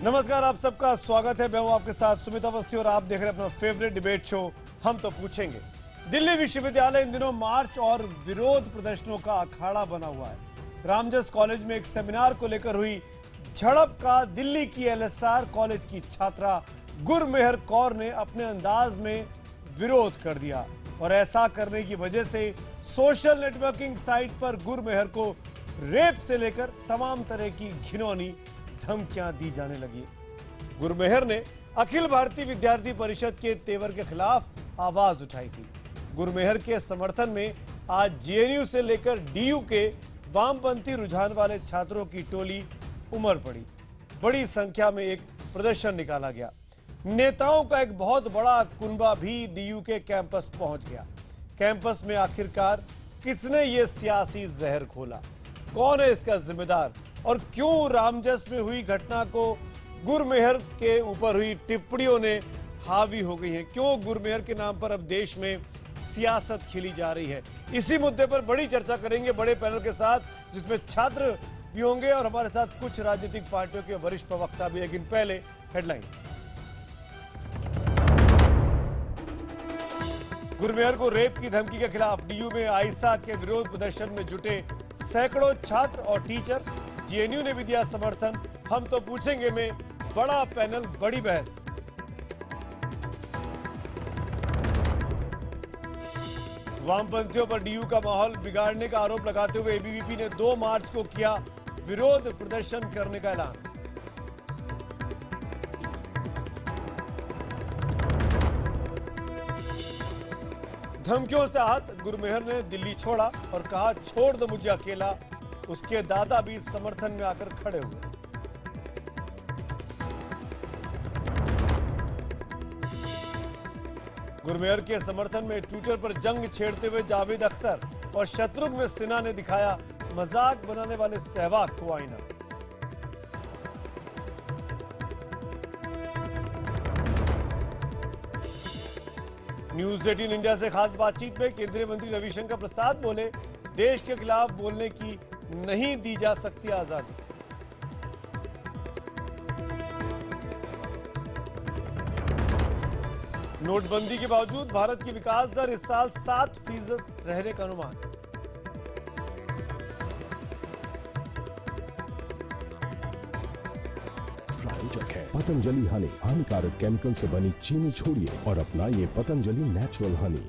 नमस्कार, आप सबका स्वागत है। मैं हूं आपके साथ सुमित अवस्थी और आप देख रहे हैं अपना फेवरेट डिबेट शो हम तो पूछेंगे। दिल्ली विश्वविद्यालय इन दिनों मार्च और विरोध प्रदर्शनों का अखाड़ा बना हुआ है। रामजस कॉलेज में एक सेमिनार को लेकर हुई झड़प का दिल्ली की एलएसआर कॉलेज की छात्रा गुरमेहर कौर ने अपने अंदाज में विरोध कर दिया और ऐसा करने की वजह से सोशल नेटवर्किंग साइट पर गुरमेहर को रेप से लेकर तमाम तरह की घिनौनी धमकियां दी जाने लगी। गुरमेहर ने अखिल भारतीय विद्यार्थी परिषद के तेवर के खिलाफ आवाज उठाई थी। गुरमेहर के समर्थन में आज जेएनयू से लेकर डीयू के वामपंथी रुझान वाले छात्रों की टोली उमड़ पड़ी। बड़ी संख्या में एक प्रदर्शन निकाला गया। नेताओं का एक बहुत बड़ा कुनबा भी डीयू के कैंपस पहुंच गया। कैंपस में आखिरकार किसने ये सियासी जहर खोला, कौन है इसका जिम्मेदार और क्यों रामजस में हुई घटना को गुरमेहर के ऊपर हुई टिप्पणियों ने हावी हो गई है, क्यों गुरमेहर के नाम पर अब देश में सियासत खेली जा रही है। इसी मुद्दे पर बड़ी चर्चा करेंगे बड़े पैनल के साथ, जिसमें छात्र भी होंगे और हमारे साथ कुछ राजनीतिक पार्टियों के वरिष्ठ प्रवक्ता भी। लेकिन पहले हेडलाइंस। गुरमेहर को रेप की धमकी के खिलाफ डीयू में आईसा के विरोध प्रदर्शन में जुटे सैकड़ों छात्र और टीचर। जेएनयू ने भी दिया समर्थन। हम तो पूछेंगे में बड़ा पैनल, बड़ी बहस। वामपंथियों पर डीयू का माहौल बिगाड़ने का आरोप लगाते हुए एबीवीपी ने 2 मार्च को किया विरोध प्रदर्शन करने का ऐलान। धमकियों से आहत गुरमेहर ने दिल्ली छोड़ा और कहा, छोड़ दो मुझे अकेला। उसके दादा भी समर्थन में आकर खड़े हुए। गुरमेहर के समर्थन में ट्विटर पर जंग छेड़ते हुए जावेद अख्तर और शत्रुघ्न सिन्हा ने दिखाया मजाक बनाने वाले सहवाग को आईना। न्यूज 18 इंडिया से खास बातचीत में केंद्रीय मंत्री रविशंकर प्रसाद बोले, देश के खिलाफ बोलने की नहीं दी जा सकती आजादी। नोटबंदी के बावजूद भारत की विकास दर इस साल 7% रहने का अनुमान। प्रायोजक है पतंजलि हनी। हानिकारक केमिकल से बनी चीनी छोड़िए और अपनाइए पतंजलि नेचुरल हनी।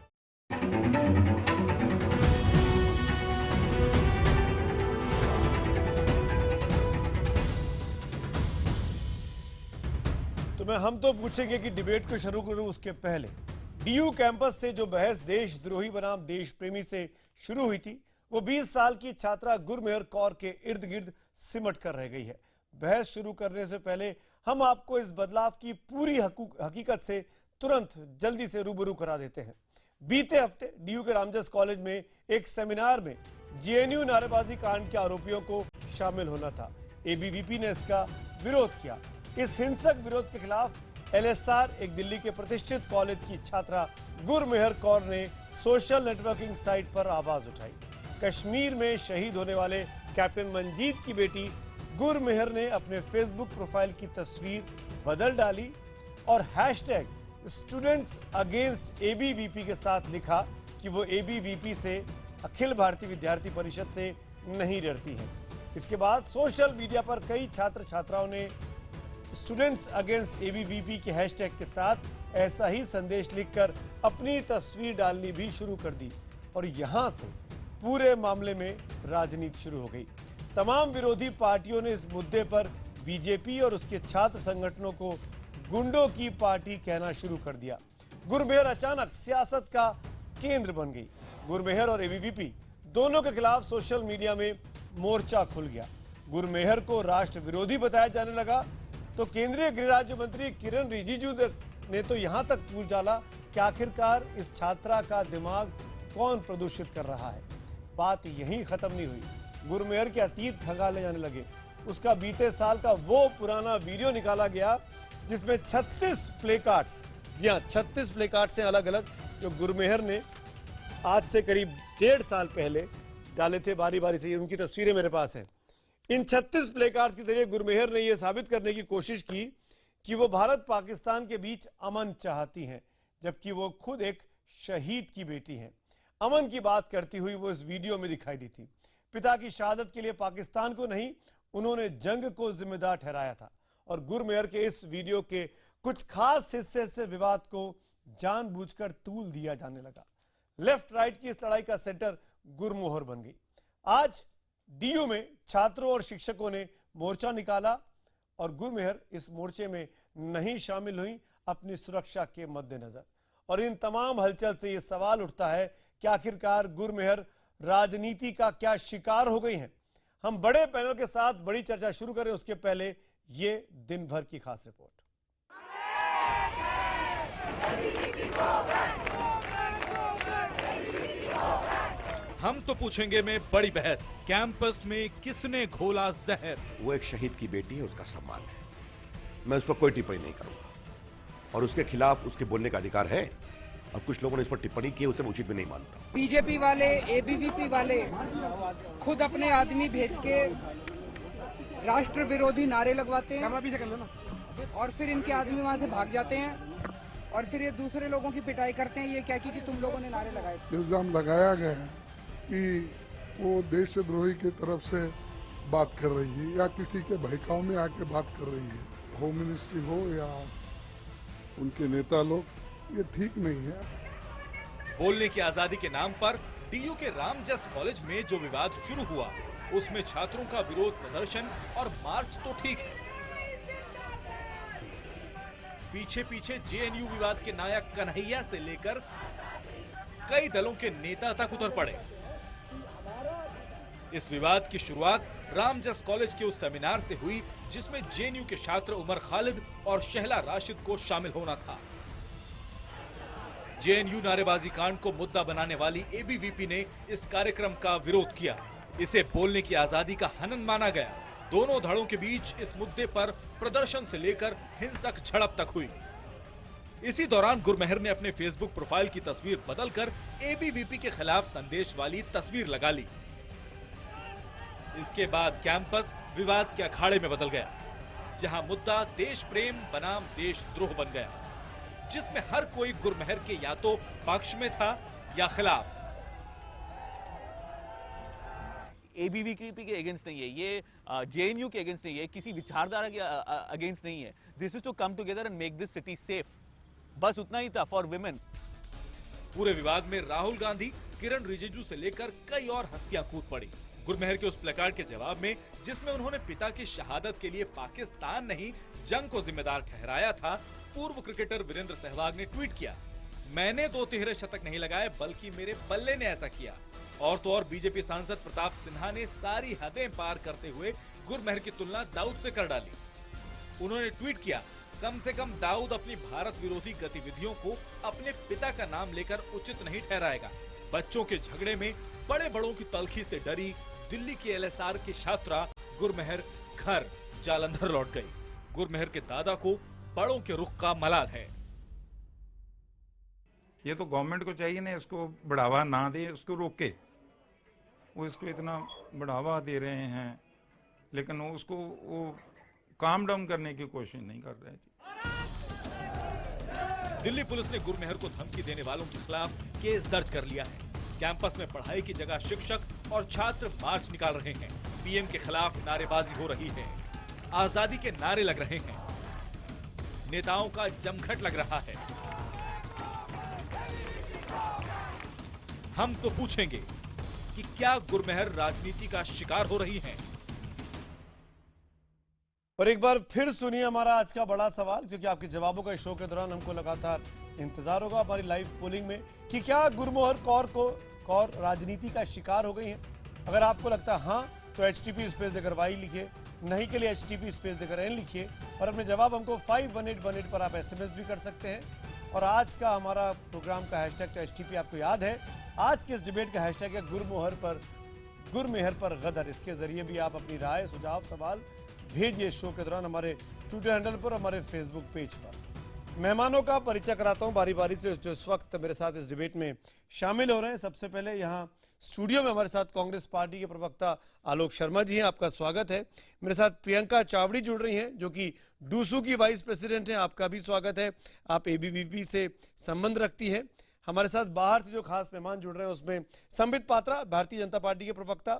तो हम तो पूछेंगे कि डिबेट को शुरू करूं उसके पहले डीयू कैंपस से जो बहस देशद्रोही बनाम देश प्रेमी से शुरू हुई थी, वो 20 साल की छात्रा गुरमेहर कौर के इर्द गिर्द सिमट कर रह गई है। बहस शुरू करने से पहले हम आपको इस बदलाव की पूरी हकीकत से तुरंत जल्दी से रूबरू करा देते हैं। बीते हफ्ते डीयू के रामजस कॉलेज में एक सेमिनार में जेएनयू नारेबाजी कांड के आरोपियों को शामिल होना था। एबीवीपी ने इसका विरोध किया। इस हिंसक विरोध के खिलाफ एलएसआर, एक दिल्ली के प्रतिष्ठित कॉलेज की छात्रा गुरमेहर कौर ने सोशल नेटवर्किंग साइट पर आवाज उठाई। कश्मीर में शहीद होने वाले कैप्टन मंजीत की बेटी गुरमेहर ने अपने फेसबुक प्रोफाइल की तस्वीर बदल डाली और हैशटैग स्टूडेंट्स अगेंस्ट एबीवीपी के साथ लिखा कि वो एबीवीपी से, अखिल भारतीय विद्यार्थी परिषद से नहीं डरती है। इसके बाद सोशल मीडिया पर कई छात्र छात्राओं ने स्टूडेंट्स अगेंस्ट एबीवीपी के हैशटैग के साथ ऐसा ही संदेश लिखकर अपनी तस्वीर डालनी भी शुरू कर दी और यहां से पूरे मामले में राजनीति शुरू हो गई। तमाम विरोधी पार्टियों ने इस मुद्दे पर बीजेपी और उसके छात्र संगठनों को गुंडों की पार्टी कहना शुरू कर दिया। गुरमेहर अचानक सियासत का केंद्र बन गई। गुरमेहर और एबीवीपी दोनों के खिलाफ सोशल मीडिया में मोर्चा खुल गया। गुरमेहर को राष्ट्र विरोधी बताया जाने लगा तो केंद्रीय गृह राज्य मंत्री किरण रिजिजू ने तो यहां तक पूछ डाला कि आखिरकार इस छात्रा का दिमाग कौन प्रदूषित कर रहा है। बात यहीं खत्म नहीं हुई। गुरमेहर के अतीत खंगाले जाने लगे। उसका बीते साल का वो पुराना वीडियो निकाला गया जिसमें 36 प्ले कार्ड्स, जी हाँ 36 प्ले कार्ड्स हैं अलग अलग, जो गुरमेहर ने आज से करीब 1.5 साल पहले डाले थे बारी बारी से। उनकी तस्वीरें मेरे पास हैं। इन 36 प्ले कार्ड्स के जरिए गुरमेहर ने यह साबित करने की कोशिश की कि वो भारत पाकिस्तान के बीच अमन चाहती हैं, जबकि वो खुद एक शहीद की बेटी हैं। अमन की बात करती हुई वो इस वीडियो में दिखाई दी थी। पिता की शहादत के लिए पाकिस्तान को नहीं, उन्होंने जंग को जिम्मेदार ठहराया था। और गुरमेहर के इस वीडियो के कुछ खास हिस्से से विवाद को जानबूझकर तूल दिया जाने लगा। लेफ्ट राइट की इस लड़ाई का सेंटर गुरमोहर बन गई। आज डीयू में छात्रों और शिक्षकों ने मोर्चा निकाला और गुरमेहर इस मोर्चे में नहीं शामिल हुई अपनी सुरक्षा के मद्देनजर। और इन तमाम हलचल से यह सवाल उठता है कि आखिरकार गुरमेहर राजनीति का क्या शिकार हो गई हैं। हम बड़े पैनल के साथ बड़ी चर्चा शुरू करें उसके पहले ये दिन भर की खास रिपोर्ट। हम तो पूछेंगे में बड़ी बहस, कैंपस में किसने घोला जहर। वो एक शहीद की बेटी है, उसका सम्मान है। मैं उस पर कोई टिप्पणी नहीं करूंगा और उसके खिलाफ उसके बोलने का अधिकार है। और कुछ लोगों ने इस पर टिप्पणी की, उसे मैं उचित भी नहीं मानता। बीजेपी वाले, एबीवीपी वाले खुद अपने आदमी भेज के राष्ट्र विरोधी नारे लगवाते हैं और फिर इनके आदमी वहां से भाग जाते हैं और फिर ये दूसरे लोगों की पिटाई करते हैं। ये क्या कि तुम लोगों ने नारे लगाए। इल्जाम लगाया गया है कि वो देशद्रोही की तरफ से बात कर रही है या किसी के बहकाव में आके बात कर रही है। होम मिनिस्ट्री हो या उनके नेता लोग, ये ठीक नहीं है। बोलने की आजादी के नाम पर डीयू के रामजस कॉलेज में जो विवाद शुरू हुआ, उसमें छात्रों का विरोध प्रदर्शन और मार्च तो ठीक है, पीछे पीछे जेएनयू विवाद के नायक कन्हैया से लेकर कई दलों के नेता तक उतर पड़े। इस विवाद की शुरुआत रामजस कॉलेज के उस सेमिनार से हुई जिसमें जेएनयू के छात्र उमर खालिद और शहला राशिद को शामिल होना था। जेएनयू नारेबाजी कांड को मुद्दा बनाने वाली एबीवीपी ने इस कार्यक्रम का विरोध किया। इसे बोलने की आजादी का हनन माना गया। दोनों धड़ों के बीच इस मुद्दे पर प्रदर्शन से लेकर हिंसक झड़प तक हुई। इसी दौरान गुरमेहर ने अपने फेसबुक प्रोफाइल की तस्वीर बदलकर एबीवीपी के खिलाफ संदेश वाली तस्वीर लगा ली। इसके बाद कैंपस विवाद के अखाड़े में बदल गया, जहां मुद्दा देश प्रेम बनाम देशद्रोह बन गया, जिसमें हर कोई गुरमेहर के या तो पक्ष में था या खिलाफ। एबीवीपी के अगेंस्ट नहीं है, ये जेएनयू के अगेंस्ट नहीं है, किसी विचारधारा के अगेंस्ट नहीं है। This is to come together and make this city safe, बस उतना ही था फॉर विमेन। पूरे विवाद में राहुल गांधी, किरण रिजिजू से लेकर कई और हस्तियां कूद पड़ी। गुरमेहर के उस प्लेकार्ड के जवाब में, जिसमें उन्होंने पिता की शहादत के लिए पाकिस्तान नहीं जंग को जिम्मेदार ठहराया था, पूर्व क्रिकेटर वीरेंद्र सहवाग ने ट्वीट किया, मैंने 2 तिहरे शतक नहीं लगाए बल्कि मेरे बल्ले ने ऐसा किया। और तो और बीजेपी सांसद प्रताप सिन्हा ने सारी हदें पार करते हुए गुरमेहर की तुलना दाऊद से कर डाली। उन्होंने ट्वीट किया, कम से कम दाऊद अपनी भारत विरोधी गतिविधियों को अपने पिता का नाम लेकर उचित नहीं ठहराएगा। बच्चों के झगड़े में बड़े बड़ों की तलखी से डरी दिल्ली की एलएसआर की छात्रा गुरमेहर घर जालंधर लौट गई। गुरमेहर के दादा को बड़ों के रुख का मलाल है। ये तो गवर्नमेंट को चाहिए ना, इसको बढ़ावा ना दे, उसको रोके। वो इसको इतना बढ़ावा दे रहे हैं लेकिन उसको वो काम डाउन करने की कोशिश नहीं कर रहे थे। दिल्ली पुलिस ने गुरमेहर को धमकी देने वालों के खिलाफ केस दर्ज कर लिया है। कैंपस में पढ़ाई की जगह शिक्षक और छात्र मार्च निकाल रहे हैं। पीएम के खिलाफ नारेबाजी हो रही है, आजादी के नारे लग रहे हैं, नेताओं का जमघट लग रहा है। हम तो पूछेंगे कि क्या गुरमेहर राजनीति का शिकार हो रही हैं? और एक बार फिर सुनिए हमारा आज का बड़ा सवाल, क्योंकि आपके जवाबों का इस शो के दौरान हमको लगातार इंतजार होगा हमारी लाइव पोलिंग में कि क्या गुरमोहर कौर राजनीति का शिकार हो गई हैं। अगर आपको लगता है हाँ, तो HTP स्पेस देकर वाई लिखिए, नहीं के लिए HTP स्पेस देकर एन लिखिए और अपने जवाब हमको 51818 पर आप SMS भी कर सकते हैं। और आज का हमारा प्रोग्राम का हैशटैग तो HTP आपको याद है। आज के इस डिबेट का हैशटैग है गुरमेहर पर गदर। इसके जरिए भी आप अपनी राय, सुझाव, सवाल भेजिए शो के दौरान हमारे ट्विटर हैंडल पर, हमारे फेसबुक पेज पर। मेहमानों का परिचय कराता हूं बारी बारी से, जो इस वक्त मेरे साथ इस डिबेट में शामिल हो रहे हैं। सबसे पहले यहां स्टूडियो में हमारे साथ कांग्रेस पार्टी के प्रवक्ता आलोक शर्मा जी हैं, आपका स्वागत है। मेरे साथ प्रियंका चावड़ी जुड़ रही हैं, जो कि डूसू की वाइस प्रेसिडेंट हैं, आपका भी स्वागत है। आप एबीवीपी से संबंध रखती हैं। हमारे साथ बाहर से जो खास मेहमान जुड़ रहे हैं उसमें संबित पात्रा, भारतीय जनता पार्टी के प्रवक्ता।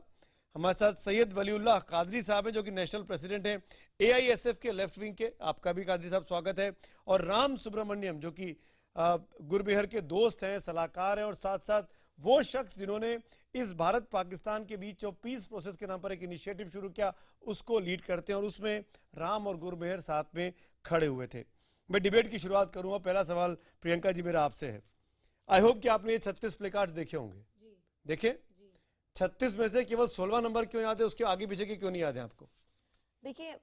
हमारे साथ सैयद वलीउल्लाह कादरी साहब हैं, जो कि नेशनल प्रेसिडेंट हैं एआईएसएफ के लेफ्ट विंग के, आपका भी कादरी साहब स्वागत है। और राम सुब्रमण्यम, जो कि गुरमेहर के दोस्त हैं, सलाहकार हैं, और साथ साथ वो शख्स जिन्होंने इस भारत पाकिस्तान के बीच जो पीस प्रोसेस के नाम पर एक इनिशिएटिव शुरू किया, उसको लीड करते हैं, और उसमें राम और गुरमेहर साथ में खड़े हुए थे। मैं डिबेट की शुरुआत करूंगा। पहला सवाल प्रियंका जी मेरा आपसे है। आई होप कि आपने ये 36 प्लेकार्ड्स देखे होंगे। देखे? 36 में से केवल 16 नंबर क्यों याद है, उसके आगे पीछे के क्यों नहीं याद है आपको? देखिए,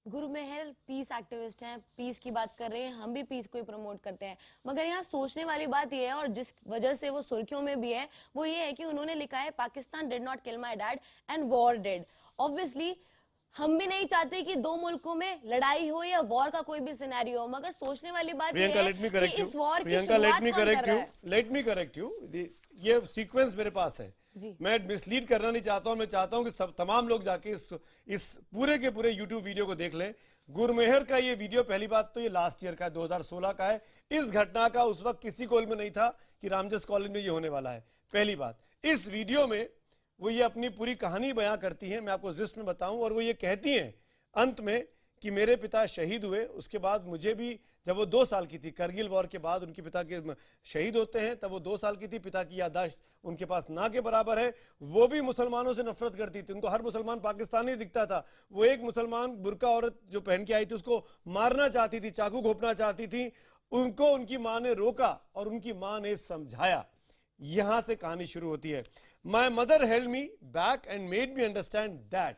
गुरमेहर पीस एक्टिविस्ट हैं, पीस की बात कर रहे हैं, हम भी पीस को ही प्रमोट करते हैं। मगर यहाँ सोचने वाली बात यह है, और जिस वजह से वो सुर्खियों में भी है, वो ये है कि उन्होंने लिखा है Pakistan did not kill my dad and war did. Obviously हम भी नहीं चाहते कि दो मुल्कों में लड़ाई हो या वॉर का कोई भी सिनेरियो हो, मगर सोचने वाली बात यह है कि इस वॉर की शुरुआत कौन कर रहा है? Let me correct you. ये सीक्वेंस मेरे पास है, मैं मिसलीड करना नहीं चाहता हूं। मैं चाहता हूं कि तमाम लोग जाके इस पूरे के पूरे यूट्यूब वीडियो को देख लें। गुरमेहर का ये वीडियो, पहली बात तो ये लास्ट ईयर का है, 2016 का है। इस घटना का उस वक्त किसी कॉल में नहीं था कि रामजस कॉलेज में ये होने वाला है। पहली बात, इस वीडियो में वो ये अपनी पूरी कहानी बयां करती हैं, मैं आपको जिस्ट में बताऊं, और वो ये कहती हैं अंत में कि मेरे पिता शहीद हुए, उसके बाद मुझे भी, जब वो 2 साल की थी, करगिल वॉर के बाद उनके पिता के शहीद होते हैं, तब वो 2 साल की थी, पिता की याददाश्त उनके पास ना के बराबर है। वो भी मुसलमानों से नफरत करती थी, उनको हर मुसलमान पाकिस्तानी दिखता था। वो एक मुसलमान बुर्का औरत जो पहन के आई थी, उसको मारना चाहती थी, चाकू घोंपना चाहती थी, उनको उनकी माँ ने रोका और उनकी माँ ने समझाया। यहां से कहानी शुरू होती है। My mother held me back and made me understand that,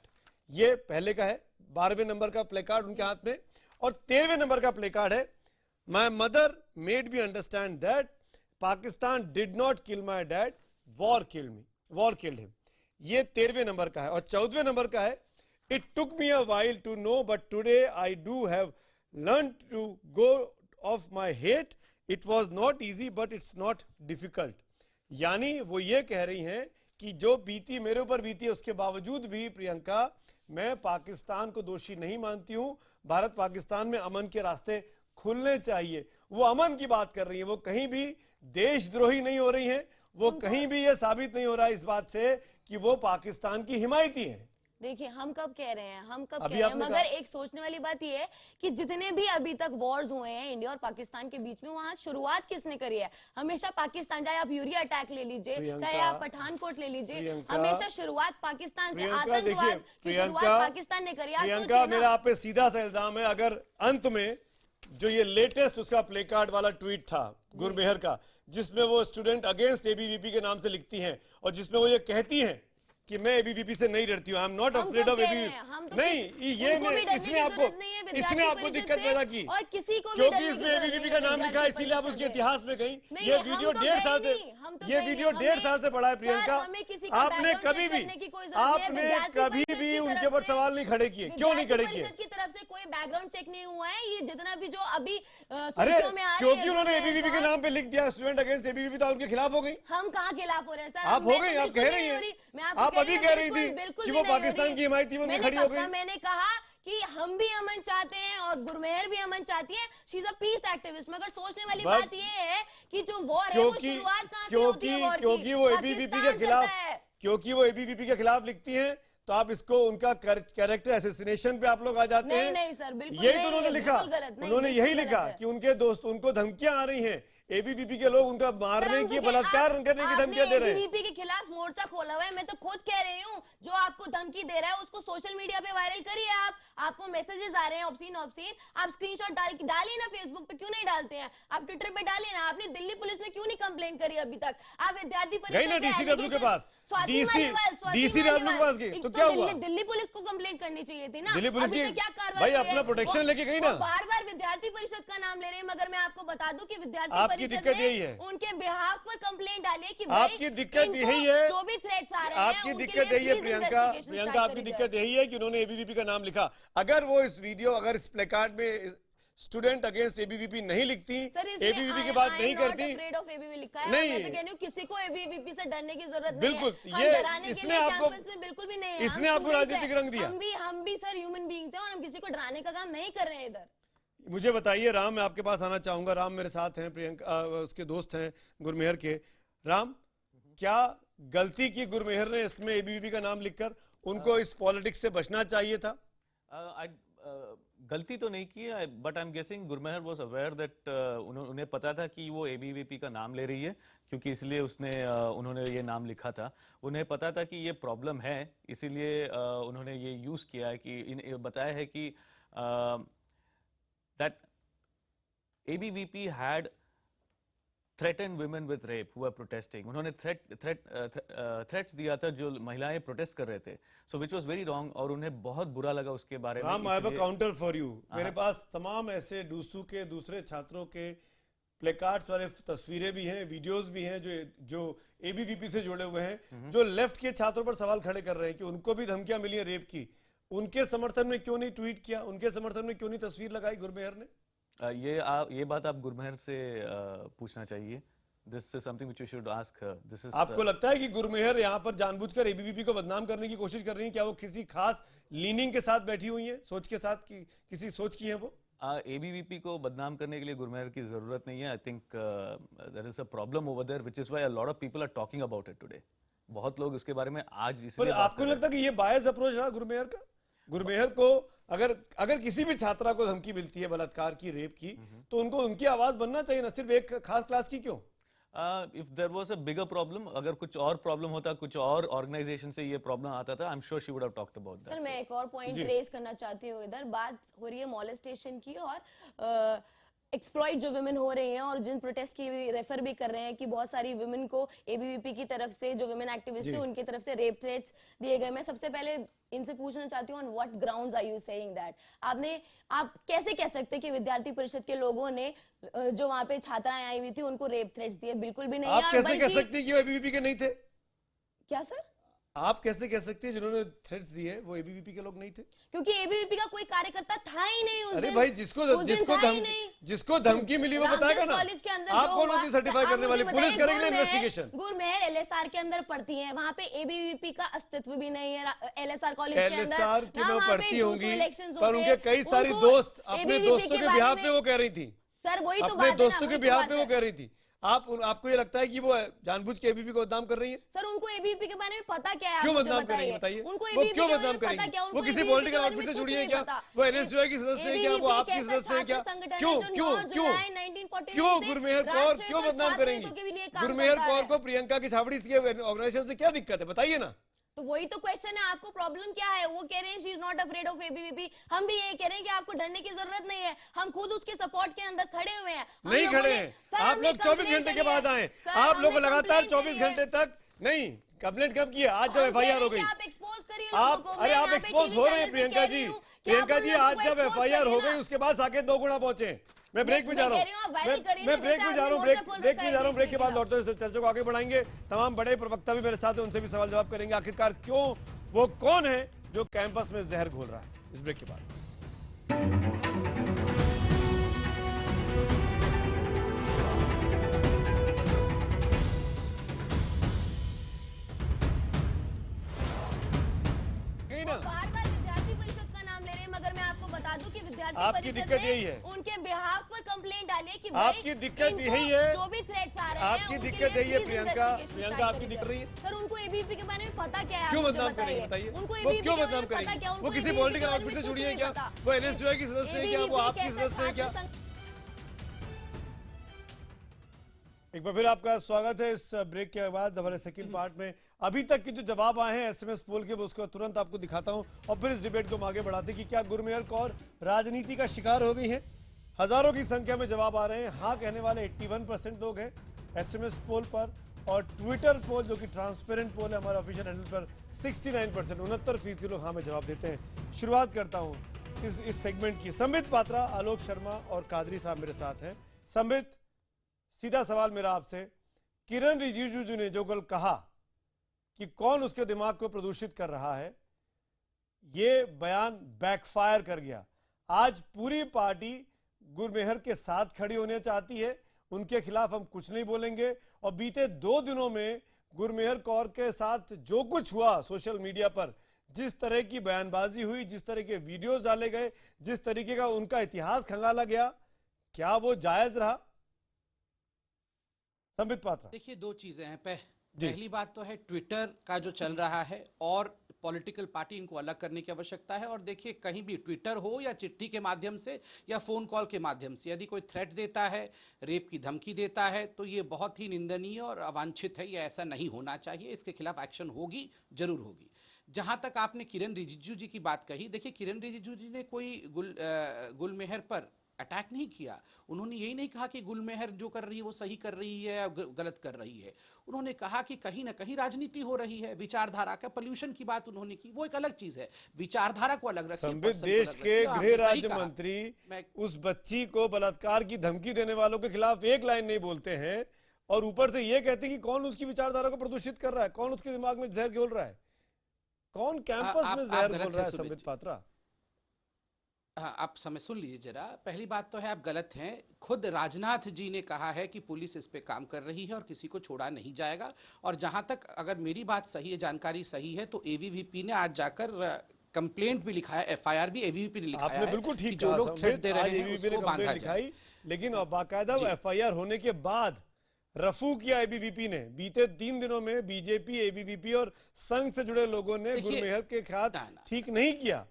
ये पहले का है। 12वें नंबर का प्ले कार्ड उनके हाथ में, और 13वें नंबर का प्ले कार्ड है my mother made me understand that Pakistan did not kill my dad, war killed him. ये 13वें नंबर का है। और 14वें नंबर का है it took me a while to know but today I do have learn to go of my hate, it was not easy but it's not difficult. यानी वो ये कह रही हैं कि जो बीती मेरे ऊपर बीती है, उसके बावजूद भी प्रियंका, मैं पाकिस्तान को दोषी नहीं मानती हूं। भारत पाकिस्तान में अमन के रास्ते खुलने चाहिए। वो अमन की बात कर रही है, वो कहीं भी देशद्रोही नहीं हो रही हैं, वो कहीं भी ये साबित नहीं हो रहा है इस बात से कि वो पाकिस्तान की हिमायती हैं। देखिए, हम कब कह रहे हैं, मगर एक सोचने वाली बात यह है कि जितने भी अभी तक वॉर्स हुए हैं इंडिया और पाकिस्तान के बीच में, वहां शुरुआत किसने करी है? हमेशा पाकिस्तान। चाहे आप यूरिया अटैक ले लीजिए, चाहे आप पठानकोट ले लीजिए, हमेशा शुरुआत पाकिस्तान से, आतंकवाद की शुरुआत पाकिस्तान ने करी। प्रियंका, मेरा आप पे सीधा सा इल्जाम है, अगर अंत में जो ये लेटेस्ट उसका प्ले कार्ड वाला ट्वीट था गुरमेहर का, जिसमें वो स्टूडेंट अगेंस्ट एबीवीपी के नाम से लिखती हैं, और जिसमें वो ये कहती हैं कि मैं एबीवीपी से नहीं डरती हूँ, I am not afraid of ABVP. नहीं, ये इसने आपको दिक्कत पैदा की, और किसी को क्योंकि इसमें एबीवीपी का नाम लिखा है, इसीलिए आप उसके इतिहास में गई। ये वीडियो 1.5 साल से, ये वीडियो 1.5 साल से पड़ा है प्रियंका। आपने कभी भी उनके ऊपर सवाल नहीं खड़े किए। क्यों नहीं खड़े किए? की तरफ से कोई बैकग्राउंड चेक नहीं हुआ है। ये जितना भी जो अभी अरे क्योंकि उन्होंने एबीवीपी के नाम पे लिख दिया, स्टूडेंट अगेंस्ट एबीवीपी, तो उनके खिलाफ हो गई। हम कहाँ खिलाफ हो रहे हैं सर? आप हो गई, आप कह रही हैं, आप अभी कह रही थी कि वो पाकिस्तान की हिमायती में खड़ी हो गई। मैंने कहा कि हम भी अमन चाहते हैं और गुरमेहर भी अमन चाहती है। She is a peace activist. मगर सोचने वाली बात ये है कि जो वॉर है वो शुरुआत कहां से होती है वॉर की? क्योंकि वो एबीवीपी के खिलाफ, क्योंकि वो एबीवीपी के खिलाफ लिखती हैं, तो आप इसको उनका कैरेक्टर असैसिनेशन पे आप लोग आ जाते हैं। नहीं सर, बिल्कुल यही तो उन्होंने लिखा, उन्होंने यही लिखा कि उनके दोस्त, उनको धमकियां आ रही हैं, एबीवीपी के लोग उनका मारने की, बलात्कार करने की धमकियां दे रहे हैं। एबीवीपी के खिलाफ मोर्चा खोला हुआ है। मैं तो खुद कह रही हूँ, जो आपको धमकी दे रहा है उसको सोशल मीडिया पे वायरल करिए। आपको मैसेजेस आ रहे हैं ऑब्सीन, आप स्क्रीनशॉट डालिए ना, फेसबुक पे क्यों नहीं डालते हैं? आप ट्विटर पे डालिए ना। आपने दिल्ली पुलिस में क्यों नहीं कंप्लेन करी अभी तक? आप विद्यार्थी परिषद डीसीडब्ल्यू के पास, डीसीडब्ल्यू के पास गई तो क्या हुआ? दिल्ली पुलिस को कंप्लेन करनी चाहिए थी ना। दिल्ली पुलिस की क्या कार्रवाई? भाई अपना प्रोटेक्शन लेके गई ना। बार बार विद्यार्थी परिषद का नाम ले रहे हैं, मगर मैं आपको बता दूं कि विद्यार्थी आपकी दिक्कत यही है, उनके बिहाफ पर कंप्लेंट डालिए कि आपकी दिक्कत यही है, जो भी थ्रेट्स आ रहे हैं, आपकी दिक्कत यही है प्रियंका, आपकी दिक्कत यही है कि उन्होंने एबीवीपी का नाम लिखा। अगर वो इस वीडियो, अगर इस प्लेकार्ड में स्टूडेंट अगेंस्ट एबीवीपी नहीं लिखती, सर एबीवीपी की बात नहीं करती। अफ्रेड ऑफ एबीवीपी लिखा है, नहीं, मैं तो कह रही हूँ किसी को एबीवीपी से डरने की जरूरत नहीं बिल्कुल, है। हम ये डराने के इसने लिए आपको कैंपस में बिल्कुल भी नहीं है। इसने हम आपको students राजनीतिक हैं। रंग दिया। हम भी सर ह्यूमन बीइंग्स हैं और हम किसी को डराने का काम नहीं कर रहे हैं इधर। मुझे बताइए राम, मैं आपके पास आना चाहूंगा। राम मेरे साथ हैं, प्रियंका उसके दोस्त हैं गुरमेहर के। राम, क्या गलती की गुरमेहर ने इसमें एबीवीपी का नाम लिखकर? उनको इस पॉलिटिक्स से बचना चाहिए था। गलती तो नहीं की है, but I am guessing Gurmehar was aware that उन्हें पता था कि वो एबीवीपी का नाम ले रही है, क्योंकि इसलिए उन्होंने ये नाम लिखा था। उन्हें पता था कि ये प्रॉब्लम है, इसीलिए उन्होंने ये यूज़ किया है कि बताया है कि that ABVP had threatened women with rape who were protesting. उन्होंने threats दिया था जो महिलाएं प्रोटेस्ट कर रहे थे, so which was very wrong, और उन्हें बहुत बुरा लगा उसके बारे में। राम, आई have a counter for you. मेरे पास तमाम ऐसे डूसू के दूसरे छात्रों के प्लेकार्ड्स वाले तस्वीरें भी हैं, वीडियोस भी हैं जो एबीवीपी से जुड़े हुए हैं, जो लेफ्ट के छात्रों पर सवाल खड़े कर रहे हैं कि उनको भी धमकियां मिली हैं रेप की। उनके समर्थन में क्यों नहीं ट्वीट किया? उनके समर्थन में क्यों नहीं तस्वीर लगाई गुरमेहर ने? ये बात आप गुरमेहर से पूछना चाहिए। This is something which you should ask her. This is आपको लगता है कि गुरमेहर यहाँ पर जानबूझकर एबीवीपी को बदनाम करने की कोशिश कर रही है? क्या वो किसी खास लीनिंग के साथ बैठी हुई है, सोच के साथ, कि किसी सोच की है वो? एबीवीपी को बदनाम करने के लिए गुरमेहर की जरूरत नहीं है। I think there is a problem over there which is why a lot of people are talking about it today. बहुत लोग उसके बारे में आज इसलिए बात आपको लगता है कि ये बायस अप्रोच रहा गुरमेहर का? गुरमेहर को अगर किसी भी छात्रा को धमकी मिलती है बलात्कार की, रेप की, तो उनको उनकी आवाज बनना चाहिए ना, सिर्फ एक खास क्लास की क्यों? If there was a bigger problem, अगर कुछ और प्रॉब्लम होता, कुछ और ऑर्गेनाइजेशन से ये प्रॉब्लम आता था, I am sure she would have talked about that. Sir मैं एक और पॉइंट रेज करना चाहती हूँ। इधर बात हो रही है मॉलेस्टेशन की और एक्सप्लॉइट जो विमेन हो रही हैं, और जिन प्रोटेस्ट की रेफर भी कर रहे हैं कि बहुत सारी विमेन को एबीवीपी की तरफ से, जो विमेन एक्टिविस्ट है उनकी तरफ से रेप थ्रेट्स दिए गए। मैं सबसे पहले इनसे पूछना चाहती हूँ, on what grounds are you saying that? आप कैसे कह सकते हैं कि विद्यार्थी परिषद के लोगों ने जो वहां पे छात्राएं आई हुई थी उनको रेप थ्रेट्स दिए? बिल्कुल भी नहीं। आप कैसे कह सकते हैं कि वो एबीवीपी के नहीं थे? क्या सर? आप कैसे कह सकते हैं जिन्होंने थ्रेट्स दिए वो एबीवीपी के लोग नहीं थे? क्योंकि एबीवीपी का कोई कार्यकर्ता था ही नहीं उस दिन। अरे भाई, जिसको धमकी मिली वो बताएगा ना। आप कौन होती सर्टिफाई करने वाली? पुलिस करेगी ना इन्वेस्टिगेशन। गुरमेहर एलएसआर के अंदर पढ़ती है, वहाँ पे एबीवीपी का अस्तित्व भी नहीं है एलएसआर कॉलेज के अंदर। एलएसआर की वो पढ़ती होंगी, पर उनके कई सारी दोस्त अपने दोस्तों के बिहाफ पे वो कह रही थी। सर वही तो अपने दोस्तों के बिहाफ पे वो कह रही थी। आपको ये लगता है कि वो जानबूझ के एबीवीपी को बदनाम कर रही है? सर उनको एबीवीपी के बारे में पता क्या है? क्यों बदनाम करेंगे बताइए? वो क्यों बदनाम करेंगे? वो किसी पॉलिटिकल आउटफिट से जुड़ी है क्या? वो एनएसयूआई की सदस्य है क्या? वो आपकी सदस्य है क्या? क्यों गुरमेहर कौर क्यों बदनाम करेंगी? गुरमेहर कौर को प्रियंका की छावड़ी के ऑर्गेनाइजेशन से क्या दिक्कत है, बताइए ना। तो वही तो क्वेश्चन है, आपको प्रॉब्लम क्या है? वो कह रहे हैं she is not afraid of ABVP, हम भी यही कह रहे हैं कि आपको डरने की जरूरत नहीं है, हम खुद उसके सपोर्ट के अंदर खड़े हुए हैं। नहीं खड़े हैं, आप लोग 24 घंटे के बाद आए, आप लोग लगातार 24 घंटे तक नहीं। कंप्लेंट कब किया? आज जब एफआईआर हो गई। आप एक्सपोज करिए, अरे आप एक्सपोज हो रहे हैं प्रियंका जी। प्रियंका जी आज जब एफआईआर हो गई उसके बाद आके 2 गुना पहुंचे। मैं ब्रेक में जा रहा हूँ, मैं ब्रेक में जा रहा हूँ, ब्रेक के बाद लौटते हुए चर्चा को आगे बढ़ाएंगे। तमाम बड़े प्रवक्ता भी मेरे साथ हैं, उनसे भी सवाल जवाब करेंगे। आखिरकार क्यों, वो कौन है जो कैंपस में जहर घोल रहा है? इस ब्रेक के बाद। बार-बार विद्यार्थी परिषद का नाम ले रहे हैं, मगर मैं आपको बता दूं कि विद्यार्थी आपकी दिक्कत यही है, उनके बिहाफ पर कंप्लेंट डालिए कि आपकी दिक्कत यही है, जो भी थ्रेट्स आ रहे हैं आपकी दिक्कत यही है प्रियंका। आपकी दिक्कत रही है सर, उनको एबीवीपी के बारे में पता क्या है? क्यों बदनाम करेंगे बताइए? वो क्यों बदनाम करेंगे? वो किसी पॉलिटिकल आउटफिट से जुड़ी है क्या? वो एनएसयूआई की सदस्य है क्या? वो आपकी सदस्य है क्या? एक बार फिर आपका स्वागत है इस ब्रेक के बाद हमारे सेकंड पार्ट में। अभी तक के जो जवाब आए हैं एसएमएस पोल के, वो उसको तुरंत आपको दिखाता हूं और फिर इस डिबेट को हम आगे बढ़ाते कि क्या गुरमेहर कौर राजनीति का शिकार हो गई हैं। हजारों की संख्या में जवाब आ रहे हैं। हाँ कहने वाले 81% लोग हैं एसएमएस पोल पर, और ट्विटर पोल जो कि ट्रांसपेरेंट पोल है हमारे ऑफिशियल हैंडल पर 69%, 69% लोग हाँ में जवाब देते हैं। शुरुआत करता हूँ इस सेगमेंट की। संबित पात्रा, आलोक शर्मा और कादरी साहब मेरे साथ हैं। संबित, सीधा सवाल मेरा आपसे, किरण रिजिजू ने जो कल कहा कि कौन उसके दिमाग को प्रदूषित कर रहा है, ये बयान बैकफायर कर गया। आज पूरी पार्टी गुरमेहर के साथ खड़ी होने चाहती है, उनके खिलाफ हम कुछ नहीं बोलेंगे। और बीते 2 दिनों में गुरमेहर कौर के साथ जो कुछ हुआ सोशल मीडिया पर, जिस तरह की बयानबाजी हुई, जिस तरह के वीडियोस डाले गए, जिस तरीके का उनका इतिहास खंगाला गया, क्या वो जायज रहा? संबित पात्रा, देखिए, 2 चीजें हैं। पहली बात तो है ट्विटर का जो चल रहा है और पॉलिटिकल पार्टी, इनको अलग करने की आवश्यकता है। और देखिए, कहीं भी ट्विटर हो या चिट्ठी के माध्यम से या फोन कॉल के माध्यम से यदि कोई थ्रेट देता है, रेप की धमकी देता है, तो ये बहुत ही निंदनीय और अवांछित है। ये ऐसा नहीं होना चाहिए। इसके खिलाफ एक्शन होगी, जरूर होगी। जहां तक आपने किरण रिजिजू जी की बात कही, देखिए किरण रिजिजू जी ने कोई गुलमेहर पर अटैक नहीं किया। उन्होंने यही नहीं कहा कि गुलमेहर जो कर रही है वो सही कर रही है या गलत कर रही है। उन्होंने कहा कि कहीं ना कहीं राजनीति हो रही है, विचारधारा का पॉल्यूशन की बात उन्होंने की, वो एक अलग चीज है। विचारधारा को अलग रखिए। संबित, देश के गृह राज्य मंत्री उस बच्ची को बलात्कार की धमकी देने वालों के खिलाफ एक लाइन नहीं बोलते हैं और ऊपर से ये कहते हैं कि कौन उसकी विचारधारा को प्रदूषित कर रहा है, कौन उसके दिमाग में जहर घोल रहा है, कौन कैंपस में जहर घोल रहा है? संबित पात्रा, हाँ, आप समय सुन लीजिए जरा। पहली बात तो है आप गलत हैं। खुद राजनाथ जी ने कहा है कि पुलिस इस पे काम कर रही है और किसी को छोड़ा नहीं जाएगा। और जहां तक अगर मेरी बात सही है, जानकारी सही है, तो एबीवीपी ने आज जाकर कंप्लेंट भी लिखा है, एफआईआर भी एबीवीपी ने लिखा है। आपने बिल्कुल ठीक जो कहा, लोग थ्रेट दे रहे हैं एबीवीपी ने उसको बांधा कंप्लेंट लिखाई, लेकिन बाकायदा एफआईआर होने के बाद रफू किया एबीवीपी ने। बीते 3 दिनों में बीजेपी, एबीवीपी और संघ से जुड़े लोगों ने गुरमेहर के खिलाफ ठीक नहीं किया।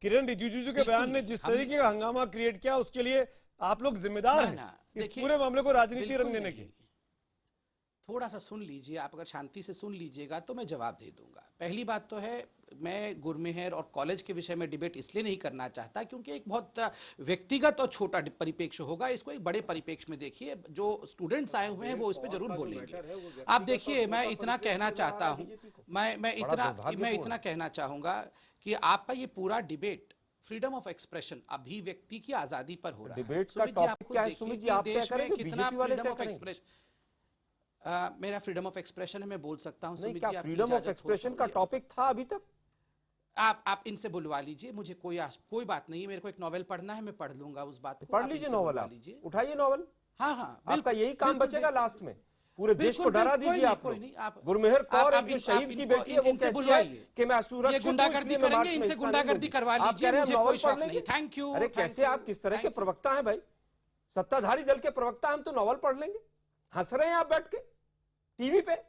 किरण रिजिजू के बयान ने जिस तरीके का हंगामा क्रिएट किया, उसके लिए आप लोग जिम्मेदार हैं इस पूरे मामले को राजनीति रंग देने के। थोड़ा सा सुन लीजिए, आप अगर शांति से सुन लीजिएगा तो मैं जवाब दे दूंगा। पहली बात तो है, मैं गुरमेहर और कॉलेज के विषय में डिबेट इसलिए नहीं करना चाहता क्योंकि एक बहुत व्यक्तिगत और छोटा परिप्रेक्ष्य होगा। इसको एक बड़े परिप्रेक्ष्य में देखिए। जो स्टूडेंट्स आए हुए हैं वो इस पे जरूर बोलेंगे। आप देखिए, मैं इतना कहना चाहता हूं, मैं इतना कहना चाहूंगा कि आपका ये पूरा डिबेट फ्रीडम ऑफ एक्सप्रेशन, अभिव्यक्ति की आजादी पर हो रहा है। डिबेट का टॉपिक क्या है सुमित जी, आप तय करेंगे? बीजेपी वाले तय करेंगे? मेरा फ्रीडम ऑफ एक्सप्रेशन है, मैं बोल सकता हूं। नहीं, क्या फ्रीडम ऑफ एक्सप्रेशन का टॉपिक था अभी तक? आप इनसे बुलवा लीजिए, मुझे कोई बात नहीं है। मेरे को एक नॉवेल पढ़ना है, मैं पढ़ लूंगा उस बात को। पढ़ लीजिए नॉवेल, आप उठाइए नॉवेल। हाँ, आपका यही काम बचेगा लास्ट में। पूरे देश को डरा दीजिए आप लोग। गुरमेहर कौर जो शहीद की बेटी है वो कहती है कि मैं असुरक्षित हूं, इसलिए मैं मार्च में हिस्सा नहीं लूंगी। आप कह रहे हैं नॉवेल पढ़ लेंगे? Thank you. अरे कैसे आप किस तरह के प्रवक्ता हैं भाई? सत्ताधारी दल के प्रवक्ता, हम तो नॉवेल पढ़ लेंगे। हंस रहे हैं आप बैठ के टीवी पे।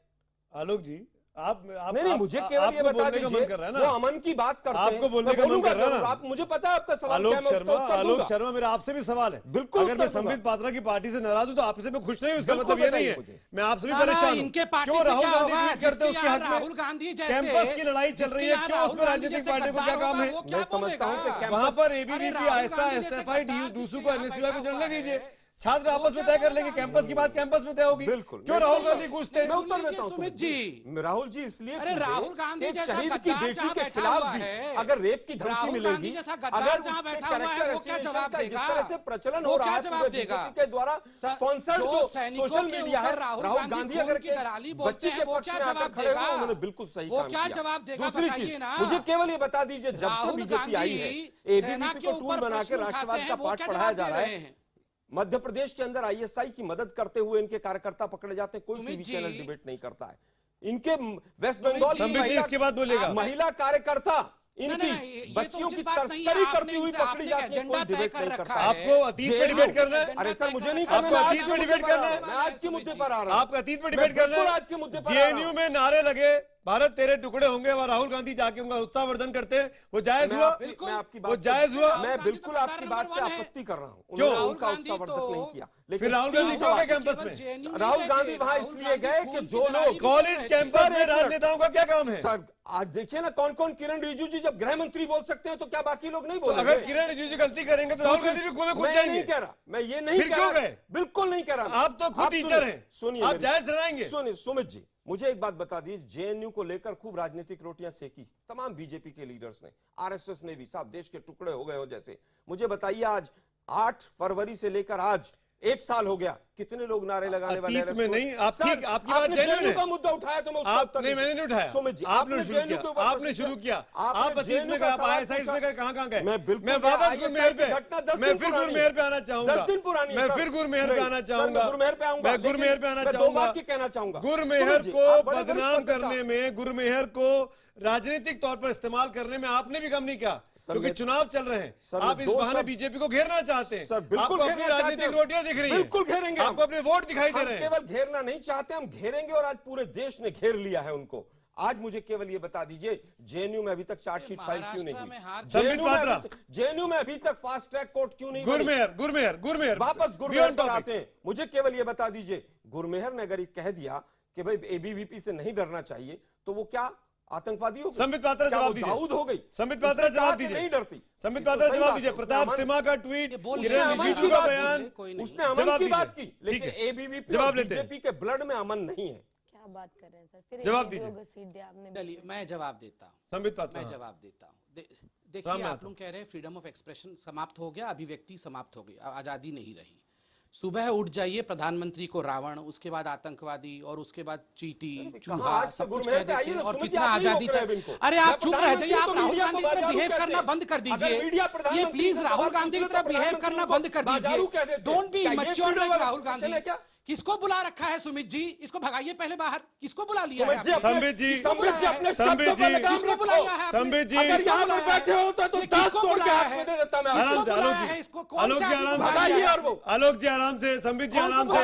आलोक जी, आप नहीं, मुझे केवल ये बता दीजिए, वो अमन की बात करते हैं, आपको बोलने का मन कर रहा है ना? आप, मुझे पता है आपका सवाल क्या है, आलोक शर्मा, मेरा आपसे भी सवाल है। बिल्कुल, अगर मैं संबित पात्रा की पार्टी से नाराज हूं तो आपसे मैं खुश नहीं हूं, इसका मतलब ये नहीं है। मैं आपसे भी परेशान हूं। क्यों राहुल गांधी ट्वीट करते हैं उसके हक में? कैंपस की लड़ाई चल रही है, क्यों उसमें राजनीतिक पार्टियों को क्या काम है? मैं समझता हूँ कि वहां पर एबीवीपी, आईएसआई, एसएफआई, डूसू को, एनएसयूआई को चलने दीजिए। छात्र आपस में तय कर लेंगे, कैंपस की बात कैंपस में तय होगी। बिल्कुल। क्यों राहुल गांधी पूछते हैं? मैं उत्तर देता हूं सुमित जी। राहुल जी इसलिए राहुल गांधी एक शहीद की बेटी के खिलाफ भी अगर रेप की धमकी मिलेगी, अगर उसके कैरेक्टर एसिनेशन का जिस तरह से प्रचलन हो रहा है पूरे बीजेपी के द्वारा स्पॉन्सर्ड जो सोशल मीडिया है, राहुल गांधी अगर बच्ची के पक्ष में आकर खड़े हुए, उन्होंने बिल्कुल सही काम किया। दूसरी चीज, मुझे केवल ये बता दीजिए, जब से बीजेपी आई है, एबीवीपी को टूल बना के राष्ट्रवाद का पाठ पढ़ाया जा रहा है। मध्य प्रदेश के अंदर आईएसआई की मदद करते हुए इनके कार्यकर्ता पकड़े जाते हैं, कोई टीवी चैनल डिबेट नहीं करता है। इनके वेस्ट बंगाल महिला कार्यकर्ता इनकी बच्चियों की तस्करी करती हुई पकड़ी जाती है, कोई डिबेट नहीं करता। आपको अतीत पे डिबेट करना है? अरे सर, मुझे नहीं करना, आपको अतीत पे डिबेट करना है? मैं आज के मुद्दे पर आ रहा हूं। आपका अतीत पे डिबेट करना है? आज के मुद्दे पर। जेएनयू में नारे लगे, भारत तेरे टुकड़े होंगे, और राहुल गांधी जाके उनका उत्साहवर्धन करते हैं, वो जायज हुआ? मैं आपकी बात, वो जायज हुआ? मैं बिल्कुल आपकी बात से आपत्ति कर रहा हूँ। क्यों? उनका उत्साहवर्धक नहीं किया, लेकिन राहुल गांधी क्यों गए कैंपस में? राहुल गांधी वहां इसलिए गए कि जो लोग कॉलेज कैंपस में राजनेताओं का क्या काम है? सर आज देखिए ना, कौन कौन, किरण रिजिजू जी जब गृह मंत्री बोल सकते हैं तो क्या बाकी लोग नहीं बोलेंगे? अगर किरण रिजिजू गलती करेंगे तो राहुल गांधी भी खुद जाएंगे। नहीं कह रहा, मैं ये नहीं कह रहा, बिल्कुल नहीं कह रहा। आप तो खुद टीचर हैं, सुनिए, आप जायज सुनाएंगे। सुनिए सुमित जी, मुझे एक बात बता दीजिए, जेएनयू को लेकर खूब राजनीतिक रोटियां सेकी तमाम बीजेपी के लीडर्स ने, आरएसएस ने भी, साहब देश के टुकड़े हो गए हो जैसे। मुझे बताइए, आज 8 फरवरी से लेकर आज 1 साल हो गया, कितने लोग नारे लगाने वाले अतीत में नहीं, आप ठीक, आपकी बात जेन्युइन है। का मुद्दा उठाया तो मैं उसका उत्तर नहीं, मैंने नहीं उठाया, सुमित जी, आपने शुरू किया, आपने शुरू किया। आप अतीत में कहा, ISIS में कहां गए? मैं वापस गुरमेहर पे, मैं फिर गुरमेहर पे आना चाहूंगा, मैं फिर गुरमेहर पे आना चाहूंगा, मैं गुरमेहर पे आना चाहूंगा, कहना चाहूंगा। गुरमेहर को बदनाम करने में, गुरमेहर को राजनीतिक तौर पर इस्तेमाल करने में आपने भी कम नहीं किया, क्योंकि चुनाव चल रहे हैं। आप इस बहाने बीजेपी को घेरना चाहते हैं। आपको अपनी राजनीतिक रोटियां दिख रही हैं, बिल्कुल घेरेंगे, आपको अपने वोट दिखाई दे रहे हैं। केवल घेरना नहीं चाहते, हम घेरेंगे, और आज पूरे देश ने घेर लिया है उनको। आज मुझे केवल ये बता दीजिए, जेएनयू में अभी तक चार्जशीट फाइल क्यों नहीं हुई? जेएनयू में अभी तक फास्ट ट्रैक कोर्ट क्यों नहीं? गुरमेहर वापस गुरमेहर पर आते हैं। मुझे केवल ये बता दीजिए, गुरमेहर ने अगर कह दिया कि भाई एबीवीपी से नहीं डरना चाहिए, तो वो क्या आतंकवादी हो गए? संबित पात्रा जवाब दीजिए। दाऊद हो गई। संबित पात्रा जवाब दीजिए। नहीं डरती। संबित पात्रा जवाब दीजिए। प्रताप सिम्हा का ट्वीट, किरण रिजिजू का बयान, उसने अमन की बात की, लेकिन एबीवीपी जवाब और लेते हैं। बीजेपी के ब्लड में अमन नहीं है। क्या बात कर रहे हैं सर? फिर जवाब दीजिए। चलिए मैं जवाब देता हूँ। संबित पात्रा, मैं जवाब देता हूँ। देखिए, आप लोग कह रहे हैं फ्रीडम ऑफ एक्सप्रेशन समाप्त हो गया, अभिव्यक्ति समाप्त हो गई, आजादी नहीं रही। सुबह उठ जाइए, प्रधानमंत्री को रावण, उसके बाद आतंकवादी, और उसके बाद चीटी, चूहा, सब कुछ कह देते हैं, और कितना आजादी चाहिए। अरे आप चुप रह जाइए, आप राहुल गांधी की तरह बिहेव करना बंद कर दीजिए। ये प्लीज राहुल गांधी की तरह बिहेव करना बंद कर दीजिए। Don't be mature like Rahul Gandhi. किसको बुला रखा है सुमित जी? इसको भगाइए पहले बाहर। किसको बुला लिया है? संबित जी, अपने संबित जी, किसको बुलाया है? संबित जी, अगर यहाँ पर बैठे होता तो दांत तोड़ के हाथ में दे देता मैं। आराम से, आलोक जी आराम से, आलोक जी आराम से, संबित जी आराम से।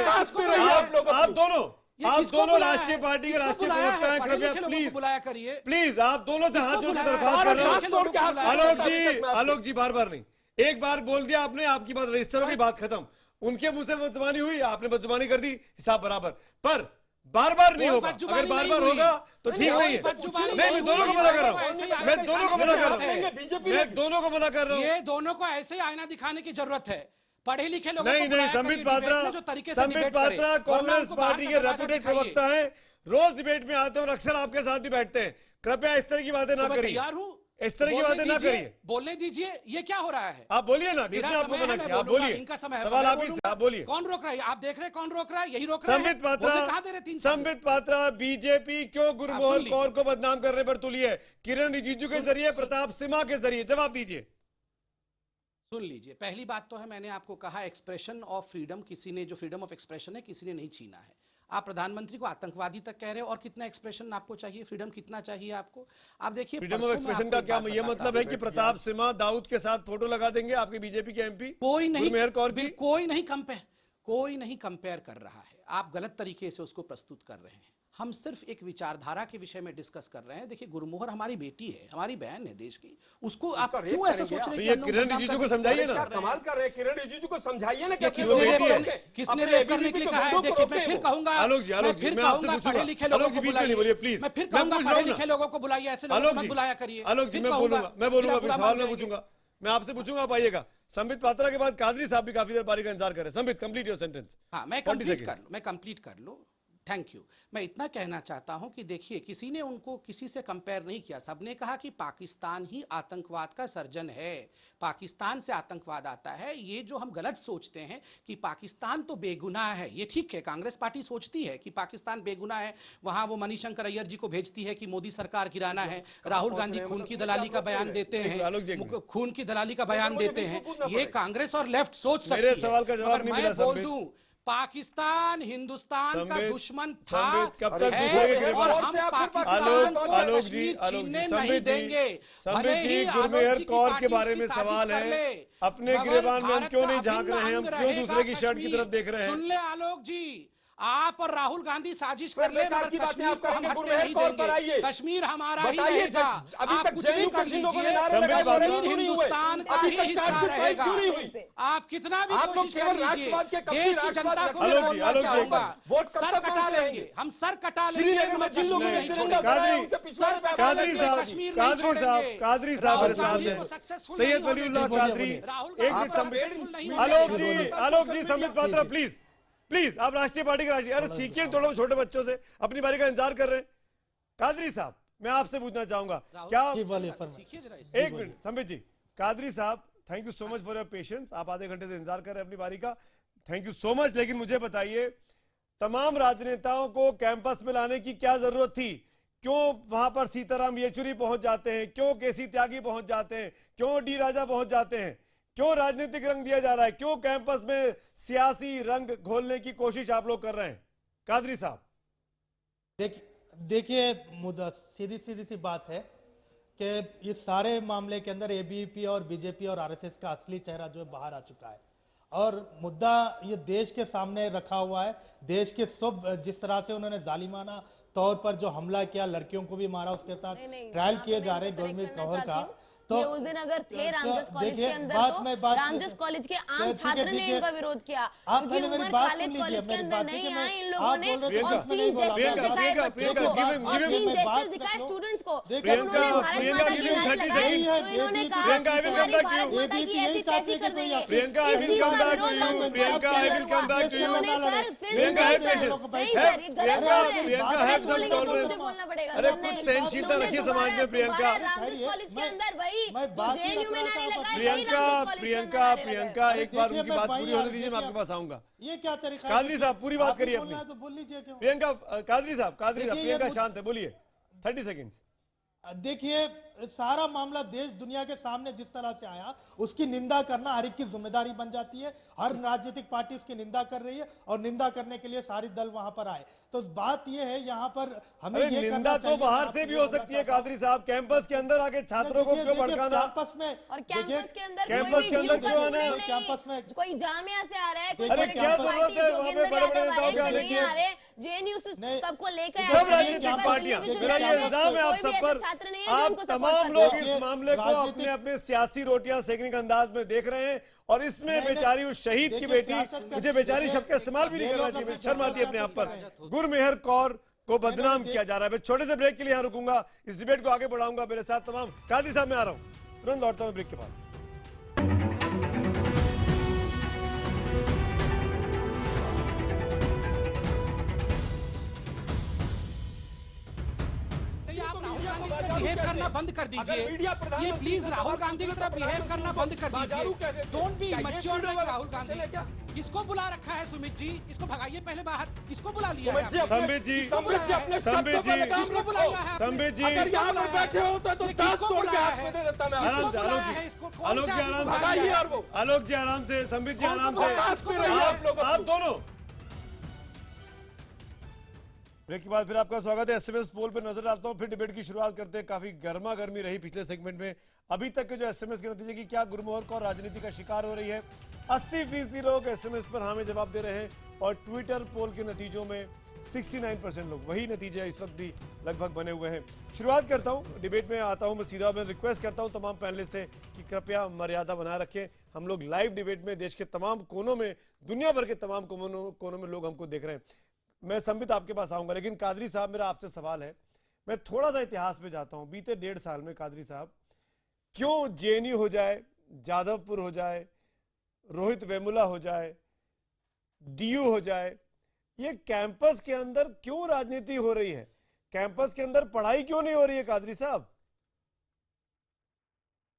आप दोनों राष्ट्रीय पार्टी के राष्ट्रीय प्रवक्ता हैं, कृपया प्लीज बुलाया करिए। प्लीज आप दोनों से हाथ जोड़ के दरख्वास्त कर रहे हो। आलोक जी बार नहीं, एक बार बोल दिया आपने, आपकी बात रजिस्टर हो गई, बात खत्म। उनके मुंह से बदजुबानी हुई, आपने बदजुबानी कर दी, हिसाब बराबर। पर बार नहीं होगा। अगर बार होगा तो ठीक नहीं है। नहीं, मैं दोनों को मना कर रहा हूँ, मैं दोनों को मना कर रहा हूँ, मैं दोनों को मना कर रहा हूँ। ये दोनों को ऐसे ही आईना दिखाने की जरूरत है। पढ़े लिखे लोगों नहीं, संबित पात्रा कांग्रेस पार्टी के रेपुटेड प्रवक्ता है, रोज डिबेट में आते हैं और अक्सर आपके साथ ही बैठते हैं। कृपया इस तरह की बातें ना करिए, इस तरह की बातें ना करिए। बोलने दीजिए, ये क्या हो रहा है? आप बोलिए ना, किसने आपको मना किया? आप बोलिए, इनका समय है, सवाल आप ही से, आप बोलिए। कौन रोक रहा है? आप देख रहे हैं कौन रोक रहा है? यही रोक रहा है। संबित पात्रा, बीजेपी क्यों गुरमोहर कौर को बदनाम करने पर तुली है? किरण रिजिजू के जरिए, प्रताप सिम्हा के जरिए, जवाब दीजिए। सुन लीजिए, पहली बात तो है, मैंने आपको कहा एक्सप्रेशन ऑफ फ्रीडम, किसी ने जो फ्रीडम ऑफ एक्सप्रेशन है किसी ने नहीं छीना है। आप प्रधानमंत्री को आतंकवादी तक कह रहे हो, और कितना एक्सप्रेशन आपको चाहिए? फ्रीडम कितना चाहिए आपको? आप देखिए, फ्रीडम ऑफ एक्सप्रेशन का क्या ये मतलब है कि प्रताप सिम्हा दाऊद के साथ फोटो लगा देंगे आपके बीजेपी के एमपी? कोई नहीं, गुरमेहर कौर की कोई नहीं कंपेयर कर रहा है। आप गलत तरीके से उसको प्रस्तुत कर रहे हैं। हम सिर्फ एक विचारधारा के विषय में डिस्कस कर रहे हैं। देखिए, गुरमोहर हमारी बेटी है, हमारी बहन है देश की, उसको आप क्यों ऐसा सोच रहे हैं? किरण रिजिजू को समझाइए ना, कमाल कर रहे हैं। किरण रिजिजू को समझाइए ना, किसने रेप करने के लिए कहा है? देखिए, मैं फिर कहूंगा, आलोक जी, मैं आपसे पूछूंगा, आलोक जी बीच में नहीं बोलिए प्लीज। मैं फिर कहूंगा पढ़े लिखे लोगों को बुलाइए, ऐसे लोगों को मत बुलाया करिए। आलोक जी, मैं बोलूंगा सवाल में पूछूंगा, मैं आपसे पूछूंगा, आप आइएगा। संबित पात्रा के बाद कादरी साहब भी काफी देर बारी का इंतजार कर रहे हैं। Sambit, complete your sentence. हाँ, मैं कंप्लीट कर लूं। Thank you. मैं इतना कहना चाहता हूं कि देखिए, किसी ने उनको किसी से कंपेयर नहीं किया। सबने कहा कि पाकिस्तान ही आतंकवाद का सर्जन है, पाकिस्तान से आतंकवाद आता है। ये जो हम गलत सोचते हैं कि पाकिस्तान तो बेगुनाह है, ये ठीक है, कांग्रेस पार्टी सोचती है कि पाकिस्तान बेगुनाह है। वहां वो मणिशंकर अय्यर जी को भेजती है कि मोदी सरकार गिराना है। राहुल गांधी खून की दलाली का बयान देते हैं, खून की दलाली का बयान देते हैं। ये कांग्रेस और लेफ्ट सोच सकती है। सवाल का जवाब नहीं मिला। बोल दूं, पाकिस्तान हिंदुस्तान का दुश्मन था, कब तक और हम पाकिस्तान को कश्मीर छीनने नहीं देंगे। संबित जी, गुरमेहर कौर के बारे में सवाल है, अपने गिरेबान में हम क्यों नहीं झांक रहे हैं? हम क्यों दूसरे की शर्ट की तरफ देख रहे हैं? सुन ले आलोक जी, आप और राहुल गांधी साजिश कर ले, की बातें आप करेंगे। गुरमेहर कौर पर आइए, कश्मीर हमारा ही बताइए। रहेगा। अभी तक जेएनयू के जिन लोगों ने नारे लगाए हिंदुस्तान का ही हिस्सा रहेगा। आप कितना भी आप लोग केवल राष्ट्रवाद के कभी राष्ट्रवाद को वोट सर कटा लेंगे, हम सर कटा लेंगे। श्रीनगर में जिन लोगों ने तिरंगा फहराया उनके पिछवाड़े पे कादरी साहब मेरे साथ हैं, सैयद वलीउल्लाह कादरी। आलोक जी, संबित पात्रा प्लीज आप राष्ट्रीय पार्टी के राष्ट्रीय, अरे सीखिए थोड़ा छोटे बच्चों से, अपनी बारी का इंतजार कर रहे हैं। कादरी साहब, मैं आपसे पूछना चाहूंगा, क्या एक मिनट संबित जी, कादरी साहब, thank you so much for your patience. आप आधे घंटे से इंतजार कर रहे हैं अपनी बारी का। Thank you so much. लेकिन मुझे बताइए, तमाम राजनेताओं को कैंपस में लाने की क्या जरूरत थी? क्यों वहां पर सीताराम येचुरी पहुंच जाते हैं, क्यों केसी त्यागी पहुंच जाते हैं, क्यों डी राजा पहुंच जाते हैं? क्यों राजनीतिक रंग दिया जा रहा है? क्यों कैंपस में सियासी रंग घोलने की कोशिश आप लोग कर रहे हैं? कादरी साहब, देखिए मुद्दा सीधी सी बात है कि इस सारे मामले के अंदर एबीवीपी और बीजेपी और आरएसएस का असली चेहरा जो है बाहर आ चुका है और मुद्दा ये देश के सामने रखा हुआ है। देश के सब जिस तरह से उन्होंने जालिमाना तौर पर जो हमला किया, लड़कियों को भी मारा, उसके साथ ट्रायल किए जा रहे गुरमीत कौर का। तो ये उस दिन अगर थे रामजस कॉलेज के अंदर, तो रामजस कॉलेज के आम छात्र ने इनका विरोध किया, क्योंकि उमर खालिद कॉलेज के अंदर नहीं आए इन लोगों ने और सीन जेस्चर्स दिखाए बच्चों को और सीन जेस्चर्स दिखाए स्टूडेंट्स को। जब उन्होंने भारत माता की नारे लगाई तो इन्होंने कहा हमारी भारत माता की ऐसी तैसी कर देंगे। Priyanka, I will come back to you. Priyanka, I will come back to you. Priyanka, have patience. Priyanka, have some tolerance. अरे कुछ सहनशीलता रखिए समाज में। प्रियंका, रामजस कॉलेज के अंदर वही जेएनयू में नारे लगाए। प्रियंका, एक बार उनकी बात पूरी होने दीजिए, मैं आपके पास आऊंगा। ये क्या तरीका? कादरी साहब पूरी बात करिए अपनी। तो बोल लीजिए क्यों? प्रियंका, कादरी साहब, प्रियंका शांत है, बोलिए 30 सेकेंड्स। देखिए सारा मामला देश दुनिया के सामने जिस तरह से आया, उसकी निंदा करना हर एक की जिम्मेदारी बन जाती है। हर राजनीतिक पार्टी इसकी निंदा कर रही है और निंदा करने के लिए सारे दल वहां पर आए। तो बात यह है यहाँ पर हमें ये निंदा तो बाहर से भी हो सकती है कादरी साहब, कैंपस के अंदर आके छात्रों को क्यों भड़काना? कैंपस में और कैंपस के अंदर क्यों आना? कैंपस में कोई जामिया से आ रहा है, अरे क्या जरूरत है वहाँ पे बड़े बड़े नेताओं के आने की? जेएनयू से सबको लेकर सब राजनीतिक पार्टियां, मेरा ये इल्जाम है आप सब पर, आप तमाम लोग इस मामले को अपने अपने सियासी रोटियां सेकने के अंदाज में देख रहे हैं और इसमें बेचारी उस शहीद की बेटी, मुझे बेचारी शब्द का इस्तेमाल भी नहीं करना चाहिए, शर्म आती है अपने आप पर। गुरमेहर कौर को बदनाम किया जा रहा है। मैं छोटे से ब्रेक के लिए यहाँ रुकूंगा, इस डिबेट को आगे बढ़ाऊंगा। मेरे साथ तमाम कादी साहब, मैं आ रहा हूँ, तुरंत लौटता हूँ ब्रेक के बाद। बिहेव करना बंद कर दीजिए। ये प्लीज राहुल गांधी की तरह बिहेव करना बंद कर दीजिए। Don't be mature like Rahul Gandhi. किसको बुला रखा है सुमित जी? इसको भगाइए पहले बाहर। किसको बुला लिया है? संबित जी, किसको बुलाया है? संबित जी, अगर यहाँ पर बैठे होते तो दांत तोड़ के हाथ में दे देता मैं। आराम से आलोक जी, आलोक जी आराम से, संबित जी आराम से, आप दोनों। ब्रेक के बाद फिर आपका स्वागत है। एसएमएस पोल पे नजर डालता हूं, फिर डिबेट की शुरुआत करते हैं। काफी गर्मा गर्मी रही पिछले सेगमेंट में। अभी तक के जो एसएमएस के नतीजे की क्या गुरमोहर कौर राजनीति का शिकार हो रही है? 80% लोग एसएमएस पर हाँ में जवाब दे रहे हैं और ट्विटर पोल के नतीजों में 69% लोग, वही नतीजे इस वक्त भी लगभग बने हुए हैं। शुरुआत करता हूँ, डिबेट में आता हूँ मैं सीधा। मैं रिक्वेस्ट करता हूँ तमाम पैनलिस्ट से कि कृपया मर्यादा बनाए रखें। हम लोग लाइव डिबेट में देश के तमाम कोनों में, दुनिया भर के तमाम कोनों में लोग हमको देख रहे हैं। मैं संबित आपके पास आऊंगा, लेकिन कादरी साहब मेरा आपसे सवाल है। मैं थोड़ा सा इतिहास में जाता हूं। बीते 1.5 साल में कादरी साहब, क्यों जेएनयू हो जाए, जादवपुर हो जाए, रोहित वेमुला हो जाए, डीयू हो जाए, ये कैंपस के अंदर क्यों राजनीति हो रही है? कैंपस के अंदर पढ़ाई क्यों नहीं हो रही है कादरी साहब?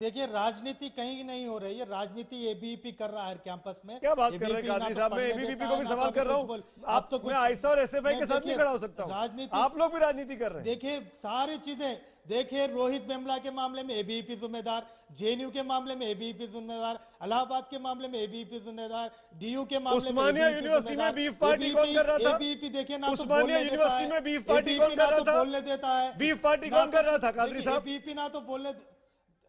देखिए राजनीति कहीं नहीं हो रही है, राजनीति एबीवीपी कर रहा है कैंपस में। क्या बात कर रहे हैं कादरी साहब? मैं एबीवीपी को भी सवाल कर रहा हूँ। आप तो मैं आईसा और एसएफआई के साथ नहीं खड़ा हो सकता हूँ। राजनीति, आप लोग भी राजनीति कर रहे हैं। देखिए सारी चीजें, देखिए रोहित वेमुला के मामले में एबीवीपी जिम्मेदार, जेएनयू के मामले में एबीवीपी जिम्मेदार, इलाहाबाद के मामले में एबीवीपी जिम्मेदार, डीयू के मामले में उस्मानिया यूनिवर्सिटी में बीफ पार्टी कौन कर रहा था? एबीवीपी देखिए ना, उस्मानिया यूनिवर्सिटी में बीफ पार्टी कौन कर रहा था? बोलने देता है। बीफ पार्टी कौन कर रहा था कादरी साहब? एबीवीपी ना तो बोलने,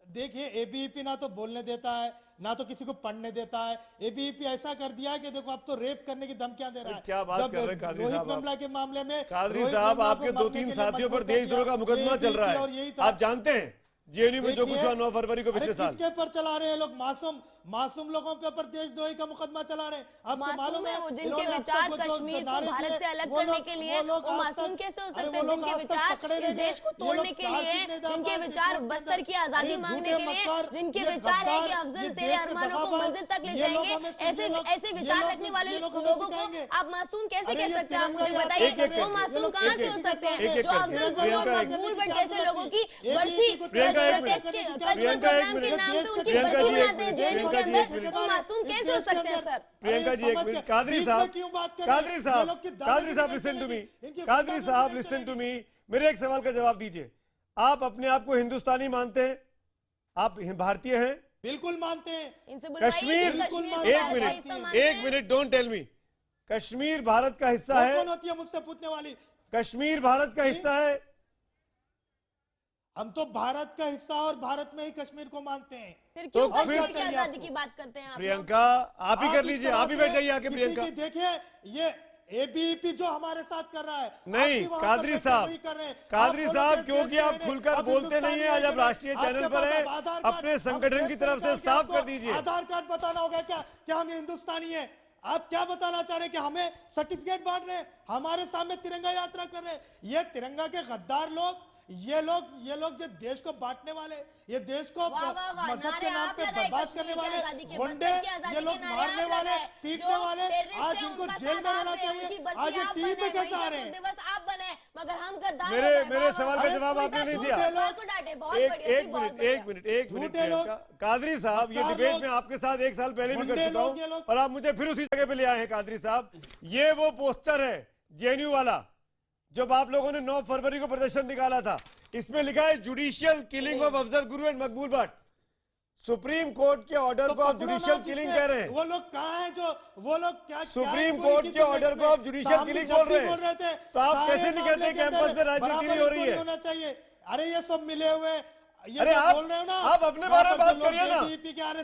देखिए एबीवीपी ना तो बोलने देता है, ना तो किसी को पढ़ने देता है। एबीवीपी ऐसा कर दिया है कि देखो अब तो रेप करने की धमकियां दे रहा है। क्या बात कर रहे हैं कादरी साहब? रोहित वेमुला के मामले में, कादरी साहब आपके 2-3 साथियों पर देशद्रोह का मुकदमा चल रहा है, आप जानते हैं जेएनयू में जो कुछ हुआ 9 फरवरी को पिछले साल। किसके ऊपर चला रहे हैं लोग? मासूम लोगों के ऊपर देशद्रोही का मुकदमा चला रहे हैं। आपको मालूम है वो जिनके विचार कश्मीर को भारत से अलग करने के लिए, वो मासूम कैसे हो सकते हैं? जिनके विचार इस देश को तोड़ने के लिए, जिनके विचार बस्तर की आजादी मांगने के लिए, जिनके विचार है कि अफजल तेरे अरमानों को मंजिल तक ले जाएंगे, ऐसे विचार रखने वाले लोगों को आप मासूम कैसे कह सकते हैं? आप मुझे बताइए, वो मासूम कहाँ से हो सकते हैं जो अफजल गुरु और मकबूल भट्ट जैसे लोगों की बरसी प्रियंका एक मिनट, प्रियंका एक मिनट, प्रियंका जी एक मिनट, प्रियंका जी एक मिनट, मासूम कैसे हो सकते हैं सर? प्रियंका जी एक मिनट, कादरी साहब, कादरी साहब, कादरी साहब लिसन टू मी, कादरी साहब लिसन टू मी, मेरे एक सवाल का जवाब दीजिए। आप अपने आप को हिंदुस्तानी मानते हैं? आप भारतीय हैं? बिल्कुल मानते हैं। कश्मीर, एक minute, don't tell me, Kashmir Bharat का हिस्सा है? कौन होती है मुझसे पूछने वाली? कश्मीर भारत का हिस्सा है? हम तो भारत का हिस्सा और भारत में ही कश्मीर को मानते हैं। फिर क्यों कश्मीर की आजादी की बात करते हैं आप? प्रियंका आप ही कर लीजिए, आप ही बैठ जाइए आके। प्रियंका देखिए, ये एबीवीपी जो हमारे साथ कर रहा है, नहीं कादरी साहब, कादरी साहब, क्योंकि आप खुलकर बोलते नहीं है, आज आप राष्ट्रीय चैनल पर हैं, अपने संगठन की तरफ से साफ कर दीजिए। आधार कार्ड बताना होगा क्या हम हिंदुस्तानी हैं? आप क्या बताना चाह रहे हैं कि हमें सर्टिफिकेट बांट रहे हैं, हमारे सामने तिरंगा यात्रा कर रहे हैं? ये तिरंगा के गद्दार लोग, ये लोग जो देश को बांटने वाले, ये देश को मजहब के नाम पे बर्बाद करने वाले गुंडे, ये लोग मारने वाले, पीटने वाले, आज इनको जेल में रहना चाहिए। आज ये टीवी पे कैसे आ रहे हैं? दिवस आप बने, मगर हम गद्दार। मेरे सवाल का जवाब आपने नहीं दिया। एक मिनट प्रियंका, कादरी साहब, ये डिबेट में आपके साथ एक साल पहले भी कर चुका हूँ और आप मुझे फिर उसी जगह पे ले आए हैं। कादरी साहब, ये वो पोस्टर है जेएनयू वाला जब आप लोगों ने 9 फरवरी को प्रदर्शन निकाला था, इसमें लिखा है judicial killing of Afzal Guru and Maqbool Bhatt. Supreme court के ऑर्डर को आप जुडिशियल किलिंग कह रहे हैं। वो लोग कहाँ हैं जो वो लोग क्या सुप्रीम कोर्ट के ऑर्डर को आप जुडिशियल किलिंग बोल रहे हैं? तो आप कैसे नहीं कहते कैंपस में राजनीति नहीं हो रही है? होना चाहिए। अरे ये सब मिले हुए, अरे आप अपने बारे में बात करिए ना।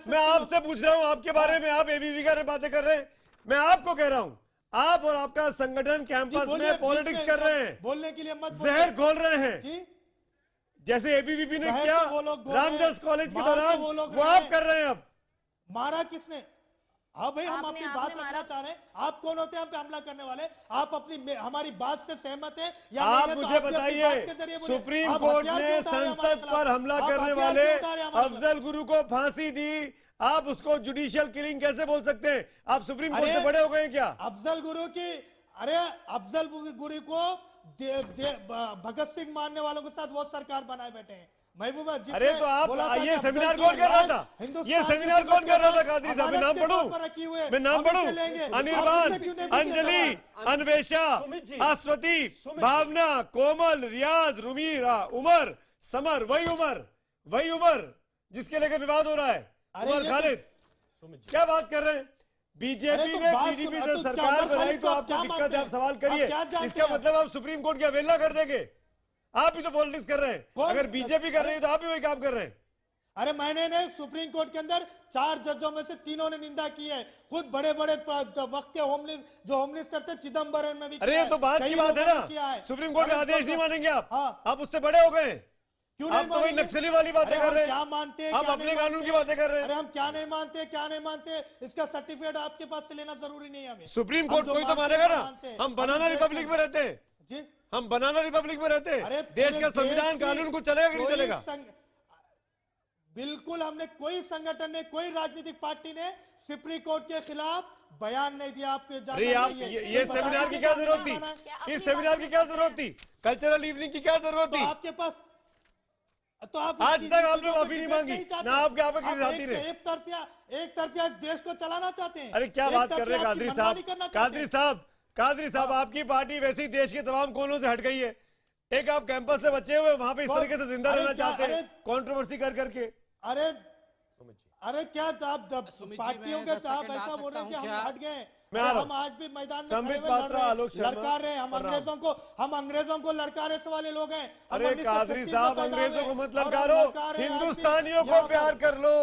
मैं आपसे पूछ रहा हूँ आपके बारे में, आप एबीवी की बातें कर रहे हैं। मैं आपको कह रहा हूँ, आप और आपका संगठन कैंपस में पॉलिटिक्स कर रहे हैं, बोलने के लिए मत, जहर घोल रहे हैं, जैसे एबीवीपी ने किया रामजस कॉलेज के दौरान, वो आप कर रहे हैं। अब मारा किसने? हाँ भाई, हम अपनी बात मारना चाह रहे हैं। आप कौन होते हैं हम पे हमला करने वाले? आप अपनी हमारी बात से सहमत हैं या आप नहीं? मुझे बताइए, सुप्रीम कोर्ट ने संसद पर हमला करने वाले अफजल गुरु को फांसी दी, आप उसको जुडिशियल किलिंग कैसे बोल सकते हैं? आप सुप्रीम कोर्ट से बड़े हो गए क्या? अफजल गुरु की, अरे अफजल गुरु को भगत सिंह मानने वालों के साथ वो सरकार बनाए बैठे हैं। महबूबा, अरे तो आप ये सेमिनार कौन कर रहा था? ये सेमिनार कौन कर रहा था? कादरी साहब, मैं नाम पढ़ूं? अनिर्बान, अंजलि, अन्वेषा, आस्वती, भावना, कोमल, रियाज, रुमीरा, उमर, समर, वही उमर जिसके लेकर विवाद हो रहा है, उमर खालिद। क्या बात कर रहे हैं? बीजेपी ने पीडीपी से सरकार बनाई तो आपको दिक्कत है, आप सवाल करिए। इसका मतलब आप सुप्रीम कोर्ट की अवहेलना कर देंगे? आप भी तो पॉलिटिक्स कर रहे हैं। अगर बीजेपी कर रही है तो आप भी वही काम कर रहे हैं। अरे मैंने सुप्रीम कोर्ट के अंदर 4 जजों में से 3 ने निंदा की है। खुद बड़े वक्त के होमलेस करते चिदम्बरम में भी। अरे ये तो बात की बात है ना, सुप्रीम कोर्ट का आदेश नहीं मानेंगे आप उससे बड़े हो गए। आप तो वही नक्सली वाली बातें कर रहे हैं। क्या मानते हैं? आप अपने कानून की बातें कर रहे हैं। अरे हम क्या नहीं मानते, इसका सर्टिफिकेट आपके पास से लेना जरूरी नहीं है हमें। सुप्रीम कोर्ट कोई तो मानेगा ना। हम बनाना रिपब्लिक में रहते हैं जी, हम बनाना रिपब्लिक में रहते हैं। देश का संविधान कानून को चलेगा कि नहीं चलेगा? बिल्कुल, हमने कोई संगठन ने, कोई राजनीतिक पार्टी ने सुप्रीम कोर्ट के खिलाफ बयान नहीं दिया। आपके अरे आप ये सेमिनार की क्या जरूरत थी? इस सेमिनार की क्या जरूरत थी? कल्चरल इवनिंग की क्या जरूरत थी? आपके पास तो आप आज तक आपने माफी नहीं मांगी ना, आपके आप किसी साथी ने। एक तरफिया देश को चलाना चाहते हैं। अरे क्या बात कर रहे हैं कादरी साहब? कादरी साहब, आपकी पार्टी वैसी देश के तमाम कोनों से हट गई है। एक आप कैंपस से बचे हुए वहां पे इस तरीके से जिंदा रहना चाहते हैं, कंट्रोवर्सी कर करके। अरे क्या आप पार्टियों के साथ ऐसा बोल रहे हैं कि हम हट गए? हम आज भी मैदान में संबित पात्रा, आलोक शर्मा लड़का रहे हैं। हम अंग्रेजों को लड़काने वाले लोग हैं। अरे कादरी साहब, अंग्रेजों को मत ललकारो, हिंदुस्तानियों को प्यार कर लो,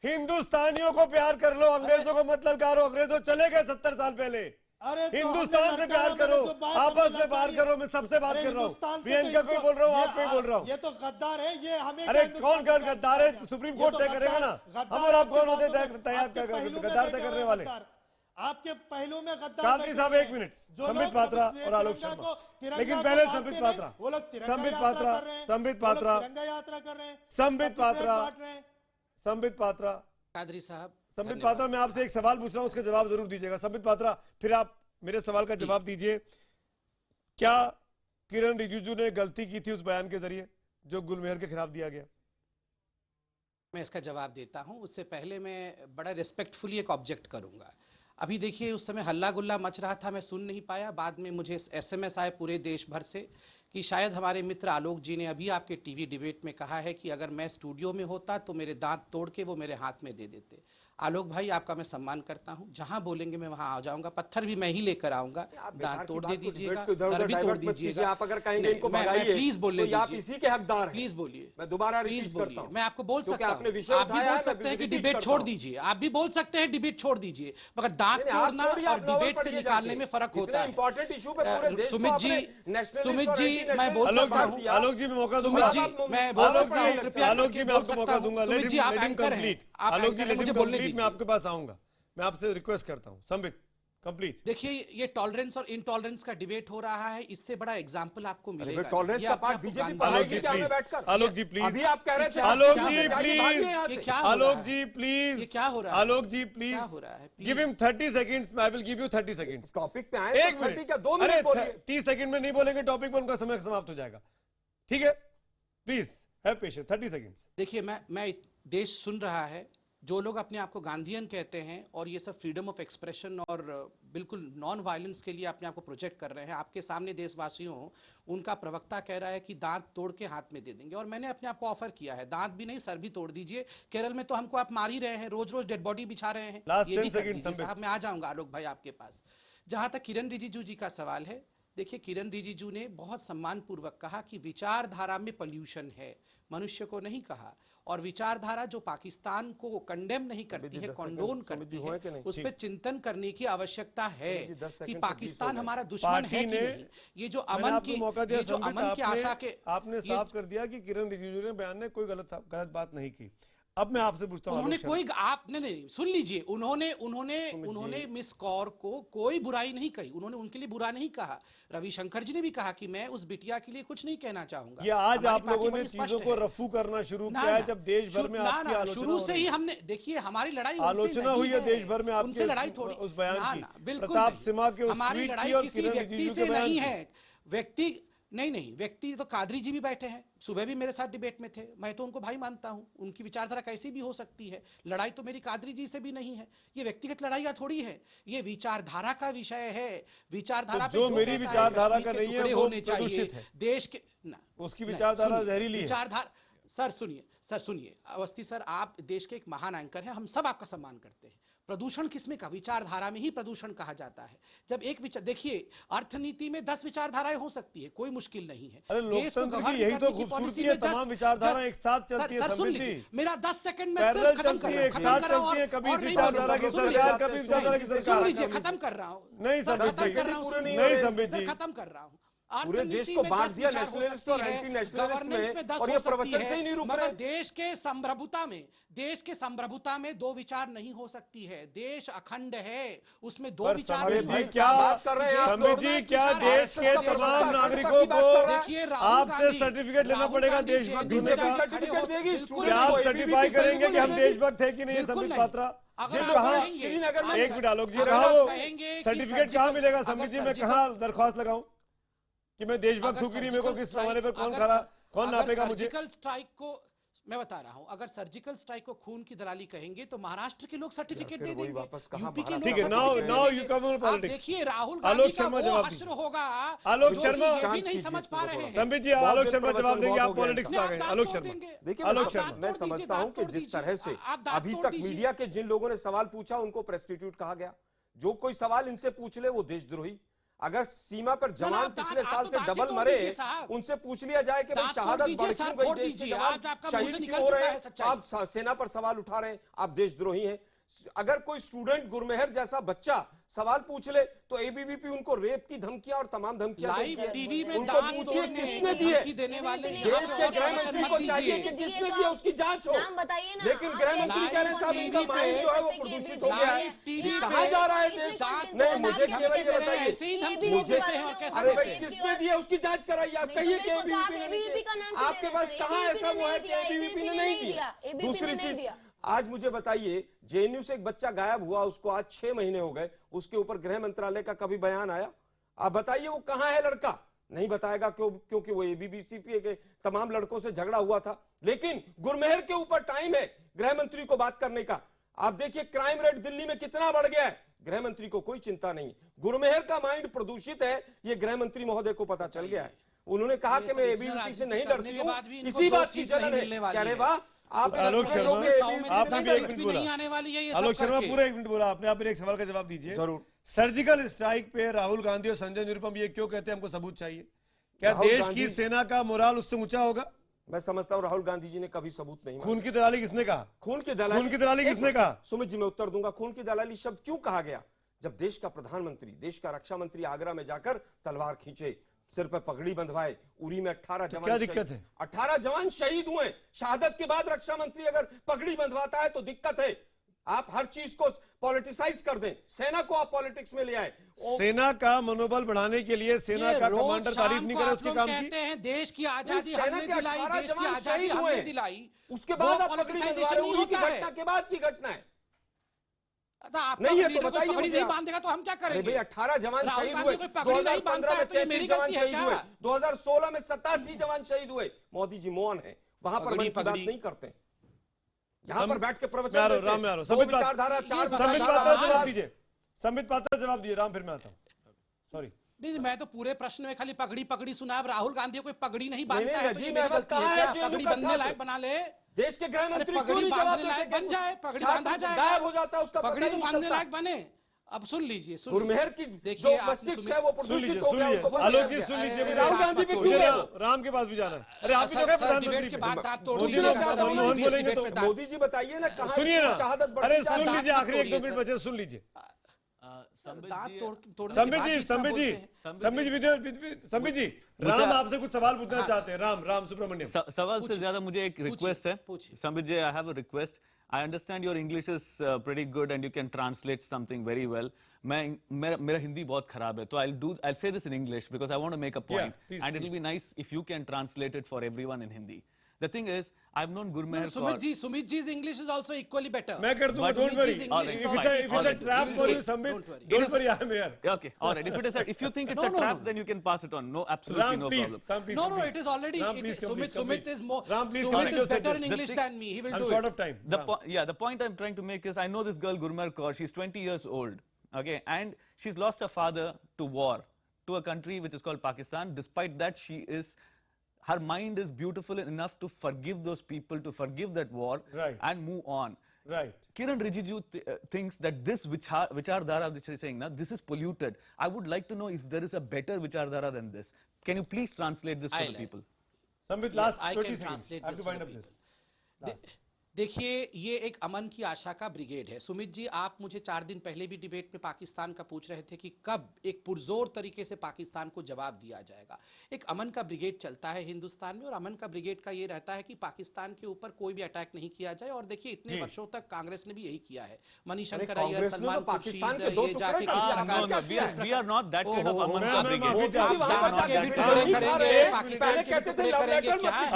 हिंदुस्तानियों को प्यार कर लो, अंग्रेजों को मत ललकारो। अंग्रेजों चले गए 70 साल पहले। हिंदुस्तान से प्यार करो, आपस में बात करो। मैं सबसे बात कर रहा हूँ, प्रियंका को बोल रहा हूँ, आपको ही बोल रहा हूँ। ये तो गद्दार है, ये हमें। अरे कौन गद्दार है? सुप्रीम कोर्ट तय करेगा ना। हम और आप कौन होते गद्दार तय करने वाले? आपके पहलू में गद्दार। कादरी साहब एक मिनट, संबित पात्रा और आलोक शर्मा, लेकिन पहले संबित पात्रा, संबित पात्रा, संबित पात्रा, संबित पात्रा, कादरी साहब, संबित पात्रा, मैं आपसे एक सवाल पूछ रहा हूं, उसका जवाब जरूर दीजिएगा। संबित पात्रा, फिर आप मेरे सवाल का जवाब दीजिए। क्या किरण रिजिजू ने गलती की थी उस बयान के जरिए जो गुलमेहर के खिलाफ दिया गया? मैं इसका जवाब देता हूं। उससे पहले मैं बड़ा रिस्पेक्टफुली एक ऑब्जेक्ट करूंगा। अभी देखिए, उस समय हल्ला गुल्ला मच रहा था, मैं सुन नहीं पाया। बाद में मुझे SMS आए पूरे देश भर से कि शायद हमारे मित्र आलोक जी ने अभी आपके टीवी डिबेट में कहा है कि अगर मैं स्टूडियो में होता तो मेरे दांत तोड़ के वो मेरे हाथ में दे देते। आलोक भाई, आपका मैं सम्मान करता हूं, जहां बोलेंगे मैं वहां आ जाऊंगा, पत्थर भी मैं ही लेकर आऊंगा, दांत तोड़ दे दीजिएगा, सर भी तोड़ दीजिएगा। आप अगर कहेंगे इनको भगाइए, प्लीज बोलने तो आप इसी के हकदार हैं। प्लीज बोलिए, मैं दोबारा रिपीट करता हूं। मैं आपको बोल सकता हूं, आपने विषय आप भी उठाया बोल है, सकते हैं कि डिबेट छोड़ दीजिए, आप भी बोल सकते हैं डिबेट छोड़ दीजिए, मगर दांत तोड़ना और डिबेट से निकालने में फर्क होता है। इंपॉर्टेंट इशू पे पूरे देश को आपने सुमित जी, मैं बोल सकता हूं। आलोक जी, मैं मौका दूंगा। मैं बोल सकता हूं, कृपया आलोक जी, मैं आपको मौका दूंगा। Let him complete. Alok ji, let him complete. मैं आपके पास आऊंगा, मैं आपसे रिक्वेस्ट करता हूं। संबित, कंप्लीट। देखिए, ये टॉलरेंस और इनटॉलरेंस का डिबेट हो रहा है, इससे बड़ा एग्जांपल आपको मिलेगा। टॉलरेंस का पार्ट बीजेपी पढ़ाएगी क्या हमें बैठकर? आलोक जी प्लीज, अभी आप कह रहे थे आलोक ji please, Alok ji please, ये क्या हो रहा है? Alok ji please, give him 30 seconds. I will give you 30 seconds. Topic पे आए, एक मिनट क्या 2 मिनट बोलिए। 30 सेकंड में नहीं बोलेंगे टॉपिक पर, उनका समय समाप्त हो जाएगा। ठीक है, प्लीज हैव पेशेंस, 30 सेकंड्स। देखिए, मैं देश सुन रहा है, जो लोग अपने आप को गांधीयन कहते हैं और ये सब फ्रीडम ऑफ एक्सप्रेशन और बिल्कुल नॉन वायलेंस के लिए अपने आप को प्रोजेक्ट कर रहे हैं, आपके सामने देशवासियों, उनका प्रवक्ता कह रहा है कि दांत तोड़ के हाथ में दे देंगे। और मैंने अपने आप को ऑफर किया है, दांत भी नहीं, सर भी तोड़ दीजिए। केरल में तो हमको आप मार ही रहे हैं, रोज रोज डेड बॉडी बिछा रहे हैं। ये भी कर दीजिए साहब, मैं आ जाऊंगा आलोक भाई आपके पास। जहां तक किरण रिजिजू जी का सवाल है, देखिए, किरण रिजिजू ने बहुत सम्मानपूर्वक कहा कि विचारधारा में पॉल्यूशन है, मनुष्य को नहीं कहा। और विचारधारा जो पाकिस्तान को कंडेम नहीं करती है, कंडोन करती है, उस पर चिंतन करने की आवश्यकता है कि पाकिस्तान हमारा दुश्मन है कि नहीं। ये जो अमन की आशा के, आपने साफ कर दिया कि किरण रिजिजू ने बयान में कोई गलत बात नहीं की। अब मैं आपसे पूछता हूं, उन्होंने कोई, आपने नहीं सुन लीजिए, उन्होंने मिस कौर को कोई बुराई नहीं कही, उन्होंने उनके लिए बुरा नहीं कहा। रविशंकर जी ने भी कहा कि मैं उस बिटिया के लिए कुछ नहीं कहना चाहूंगा। ये आज आप लोगों ने चीजों को रफू करना शुरू किया है, जब देश भर में आपकी आलोचना शुरू से ही हमने, देखिए, हमारी लड़ाई आलोचना हुई है देश भर में आपकी लड़ाई थोड़ी उस बयान की, बिल्कुल प्रताप सिम्हा के उस हमारी ट्वीट लड़ाई की और किसी किरण व्यक्ति रिजिजू से के बयान नहीं की। है। व्यक्ति नहीं, व्यक्ति तो कादरी जी भी बैठे हैं, सुबह भी मेरे साथ डिबेट में थे, मैं तो उनको भाई मानता हूं, उनकी विचारधारा कैसी भी हो सकती है। लड़ाई तो मेरी कादरी जी से भी नहीं है, ये व्यक्तिगत लड़ाई थोड़ी है, ये विचारधारा का विषय है। विचारधारा जो मेरी विचारधारा का नहीं है वो प्रदूषित है, देश के उसकी विचारधारा जहरीली है। विचारधारा, सर सुनिए अवस्थी सर, आप देश के एक महान एंकर हैं, हम सब आपका सम्मान करते हैं। प्रदूषण किसमें का? विचारधारा में ही प्रदूषण कहा जाता है। जब एक विचार, देखिए, अर्थनीति में 10 विचारधाराएं हो सकती है, कोई मुश्किल नहीं है। अरे लोकतंत्र की यही तो खूबसूरती है, तमाम विचारधाराएं एक साथ चलती है। संबित जी, मेरा 10 सेकंड में पैरेलल चलती है, एक साथ चलती है, कभी इस विचारधारा की सरकार, कभी विचारधारा की सरकार। खत्म कर रहा हूँ, नहीं संबित जी, नहीं संबित जी, खत्म कर रहा हूँ। पूरे देश को बांट दिया नेशनलिस्ट और एंटी नेशनलिस्ट में, और ये प्रवचन से ही नहीं रुक रहे। देश के संप्रभुता में 2 विचार नहीं हो सकती है। देश अखंड है, उसमें 2 विचार जी, क्या बात कर रहे हैं संबित जी? क्या देश के तमाम नागरिकों को आपसे सर्टिफिकेट लेना पड़ेगा देशभक्त होने का? सर्टिफिकेट देगी, क्या आप सर्टिफाई करेंगे कि हम देशभक्त है कि नहीं? संबित पात्रा, श्रीनगर में, एक मिनट आलोक जी, कहा वो सर्टिफिकेट कहाँ मिलेगा? संबित जी, मैं कहाँ दरख्वास्त लगाऊं कि मैं देशभक्त हूं कि नहीं? मेरे को किस पैमाने पर कौन नापेगा मुझे? सर्जिकल स्ट्राइक को मैं बता रहा हूं, अगर सर्जिकल स्ट्राइक को खून की दलाली कहेंगे तो महाराष्ट्र के लोग सर्टिफिकेट दे देंगे। ठीक है, now you come on politics. देखिए, राहुल आलोक शर्मा जवाब अश्र होगा, आलोक शर्मा नहीं समझ पा रहे हैं। संबित जी, आलोक शर्मा जवाब देंगे, आप पॉलिटिक्स में आ गए। आलोक शर्मा, देखिए, आलोक शर्मा, मैं समझता हूं कि जिस तरह से अभी तक मीडिया के जिन लोगों ने सवाल पूछा उनको प्रेस्टिट्यूट कहा गया। जो कोई सवाल इनसे पूछ ले वो देशद्रोही। अगर सीमा पर जवान पिछले साल से डबल मरे, उनसे पूछ लिया जाए कि भाई शहादत बढ़ क्यों गई, देश के जवान शहीद क्यों हो रहे हैं, आप सेना पर सवाल उठा रहे हैं, आप देशद्रोही हैं। अगर कोई स्टूडेंट गुरमेहर जैसा बच्चा सवाल पूछ ले तो एबीवीपी उनको रेप की धमकियां और तमाम धमकियां देती है। उनको पूछिए किसने दिए, देश के गृह मंत्री को चाहिए कि किसने दिया, उसकी जांच हो। लेकिन गृह मंत्री कह रहे हैं साहब इनका माइंड जो है वो प्रदूषित हो गया है, कहाँ जा रहा है देश? नहीं, मुझे केवल ये बताइए, मुझे, अरे भाई किसने दिया उसकी जांच कराइए। आप कहिए कि एबीवीपी ने, आपके पास कहाँ ऐसा वो है कि एबीवीपी ने नहीं दिया? दूसरी चीज, आज मुझे बताइए, जेएनयू से एक बच्चा गायब हुआ, उसको आज 6 महीने हो गए, उसके ऊपर गृह मंत्रालय का कभी बयान आया? आप बताइए वो कहां है लड़का? नहीं बताएगा क्योंकि वो एबीवीपी के तमाम लड़कों से झगड़ा हुआ था। लेकिन गुरमेहर के ऊपर टाइम है गृह मंत्री को बात करने का। आप देखिए क्राइम रेट दिल्ली में कितना बढ़ गया है, गृह मंत्री को कोई चिंता नहीं। गुरमेहर का माइंड प्रदूषित है, ये गृह मंत्री महोदय को पता चल गया है। उन्होंने कहा कि मैं एबीवीपी से नहीं डरती हूं, इसी बात की जलन है। कह रहे वाह आप आलोक शर्मा, आपने भी 1 मिनट बोला। आलोक शर्मा करके। पूरा 1 मिनट बोला आपने। आप मेरे एक सवाल का जवाब दीजिए। जरूर। सर्जिकल स्ट्राइक पे राहुल गांधी और संजय निरुपम ये क्यों कहते हैं हमको सबूत चाहिए? क्या देश की सेना का मोराल उससे ऊंचा होगा? मैं समझता हूं राहुल गांधी जी ने कभी सबूत नहीं। खून की दलाली किसने कहा? खून की दलाली किसने कहा? सुमित जी मैं उत्तर दूंगा। खून की दलाली शब्द क्यों कहा गया? जब देश का प्रधानमंत्री, देश का रक्षा मंत्री आगरा में जाकर तलवार खींचे, सिर पर पगड़ी बंधवाए, उरी में 18 जवान, क्या दिक्कत है? 18 जवान शहीद हुए। शहादत के बाद रक्षा मंत्री अगर पगड़ी बंधवाता है तो दिक्कत है। आप हर चीज को पॉलिटिसाइज कर दें, सेना को आप पॉलिटिक्स में ले आए। सेना का मनोबल बढ़ाने के लिए सेना का कमांडर तारीफ नहीं करे उसके काम की। हैं देश की आजादी सेना के 18 जवान शहीद हुए, उसके बाद आप पगड़ी बंधवा रहे हो। उरी की घटना के बाद की घटना है। नहीं है तो बताइए मुझे। नहीं बांधेगा तो हम क्या करेंगे? भाई 18 जवान शहीद हुए, 2015 में 33 जवान शहीद हुए, 2016 में 87 जवान शहीद हुए। मोदी जी मौन है, वहां पर मन की बात नहीं करते, यहाँ पर बैठ के प्रवचन राम संबित पात्रा जवाब दीजिए। संबित पात्रा जवाब दीजिए। राम फिर मैं आता हूँ। सॉरी नहीं, मैं तो पूरे प्रश्न में खाली पगड़ी पगड़ी सुना। अब राहुल गांधी कोई पगड़ी नहीं बांधता है, पगड़ी बंधने लायक बना ले। देश के गृह मंत्री क्यों नहीं जवाब देते? बन जाए, पगड़ी बांधा जाए, गायब हो जाता है उसका, पगड़ी तो बांधने लायक बने। अब सुन लीजिए, गुरमेहर की जो मस्तिष्क है वो प्रदूषित हो गया। आलोक जी सुन लीजिए। राहुल गांधी भी क्यों राम के पास भी जाना है। अरे आप भी तो गए प्रधानमंत्री, मनमोहन बोलेंगे तो मोदी जी बताइए ना कहां सुनिए ना। अरे सुन लीजिए, आखिरी 1-2 मिनट बचे, सुन लीजिए। संबित जी राम आपसे कुछ सवाल पूछना चाहते हैं। राम सुब्रमण्यम। सवाल से ज्यादा मुझे एक रिक्वेस्ट है। Sambit ji, I have a request. I understand your English is pretty good and you can translate something very well. मेरा हिंदी बहुत खराब है, तो I'll say this in English because I want to make a point. Yeah, please, and it will be nice if you can translate it for everyone in Hindi. The thing is, I've known Gurmeher Kaur. Sumit ji's English is also equally better. मैं कर दूंगा, don't worry. If it's a trap for you, Sambit, don't worry, I am here. Okay, all right. If you think it's a trap, then you can pass it on. No, absolutely no problem. Ram, please. No, it is already. Sumit is more. Ram, please. Sumit is better in English than me. He will do it. I'm short of time. The point I'm trying to make is, I know this girl Gurmeher Kaur. She's 20 years old. Okay, and she's lost her father to war, to a country which is called Pakistan. Despite that, her mind is beautiful enough to forgive those people, to forgive that war, right, and move on. Right. Kiran Rijiju thinks that this Vichardhara which he's saying now, this is polluted. I would like to know if there is a better Vichardhara than this. Can you please translate this for the people? Sambit, last 20 seconds. I have to wind up this. देखिए, ये एक अमन की आशा का brigade है। सुमित जी, आप मुझे 4 दिन पहले भी डिबेट में पाकिस्तान का पूछ रहे थे कि कब एक पुरजोर तरीके से पाकिस्तान को जवाब दिया जाएगा। एक अमन का ब्रिगेड चलता है हिंदुस्तान में, और अमन का ब्रिगेड का ये रहता है कि पाकिस्तान के ऊपर कोई भी अटैक नहीं किया जाए। और देखिए, इतने वर्षों तक कांग्रेस ने भी यही किया है। मणिशंकर अय्यर, सलमान पाकिस्तान के 2 टुकड़े we are not that kind of Aman का brigade।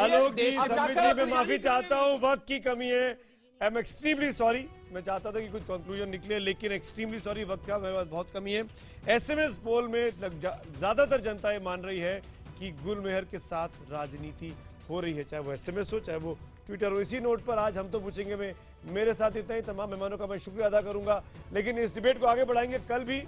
आलोक जी, संबित जी, मैं माफी चाहता हूँ, वक्त की कमी है। I am extremely sorry. मैं चाहता था कि कुछ कंक्लूजन निकले, लेकिन एक्सट्रीमली सॉरी, वक्त का मेरे पास बहुत कमी है। एसएमएस पोल में ज्यादातर जनता ये मान रही है कि गुरमेहर के साथ राजनीति हो रही है, चाहे वो एसएमएस हो, चाहे वो ट्विटर हो। इसी नोट पर आज हम तो पूछेंगे में मेरे साथ इतना ही। तमाम मेहमानों का मैं शुक्रिया अदा करूंगा, लेकिन इस डिबेट को आगे बढ़ाएंगे कल भी।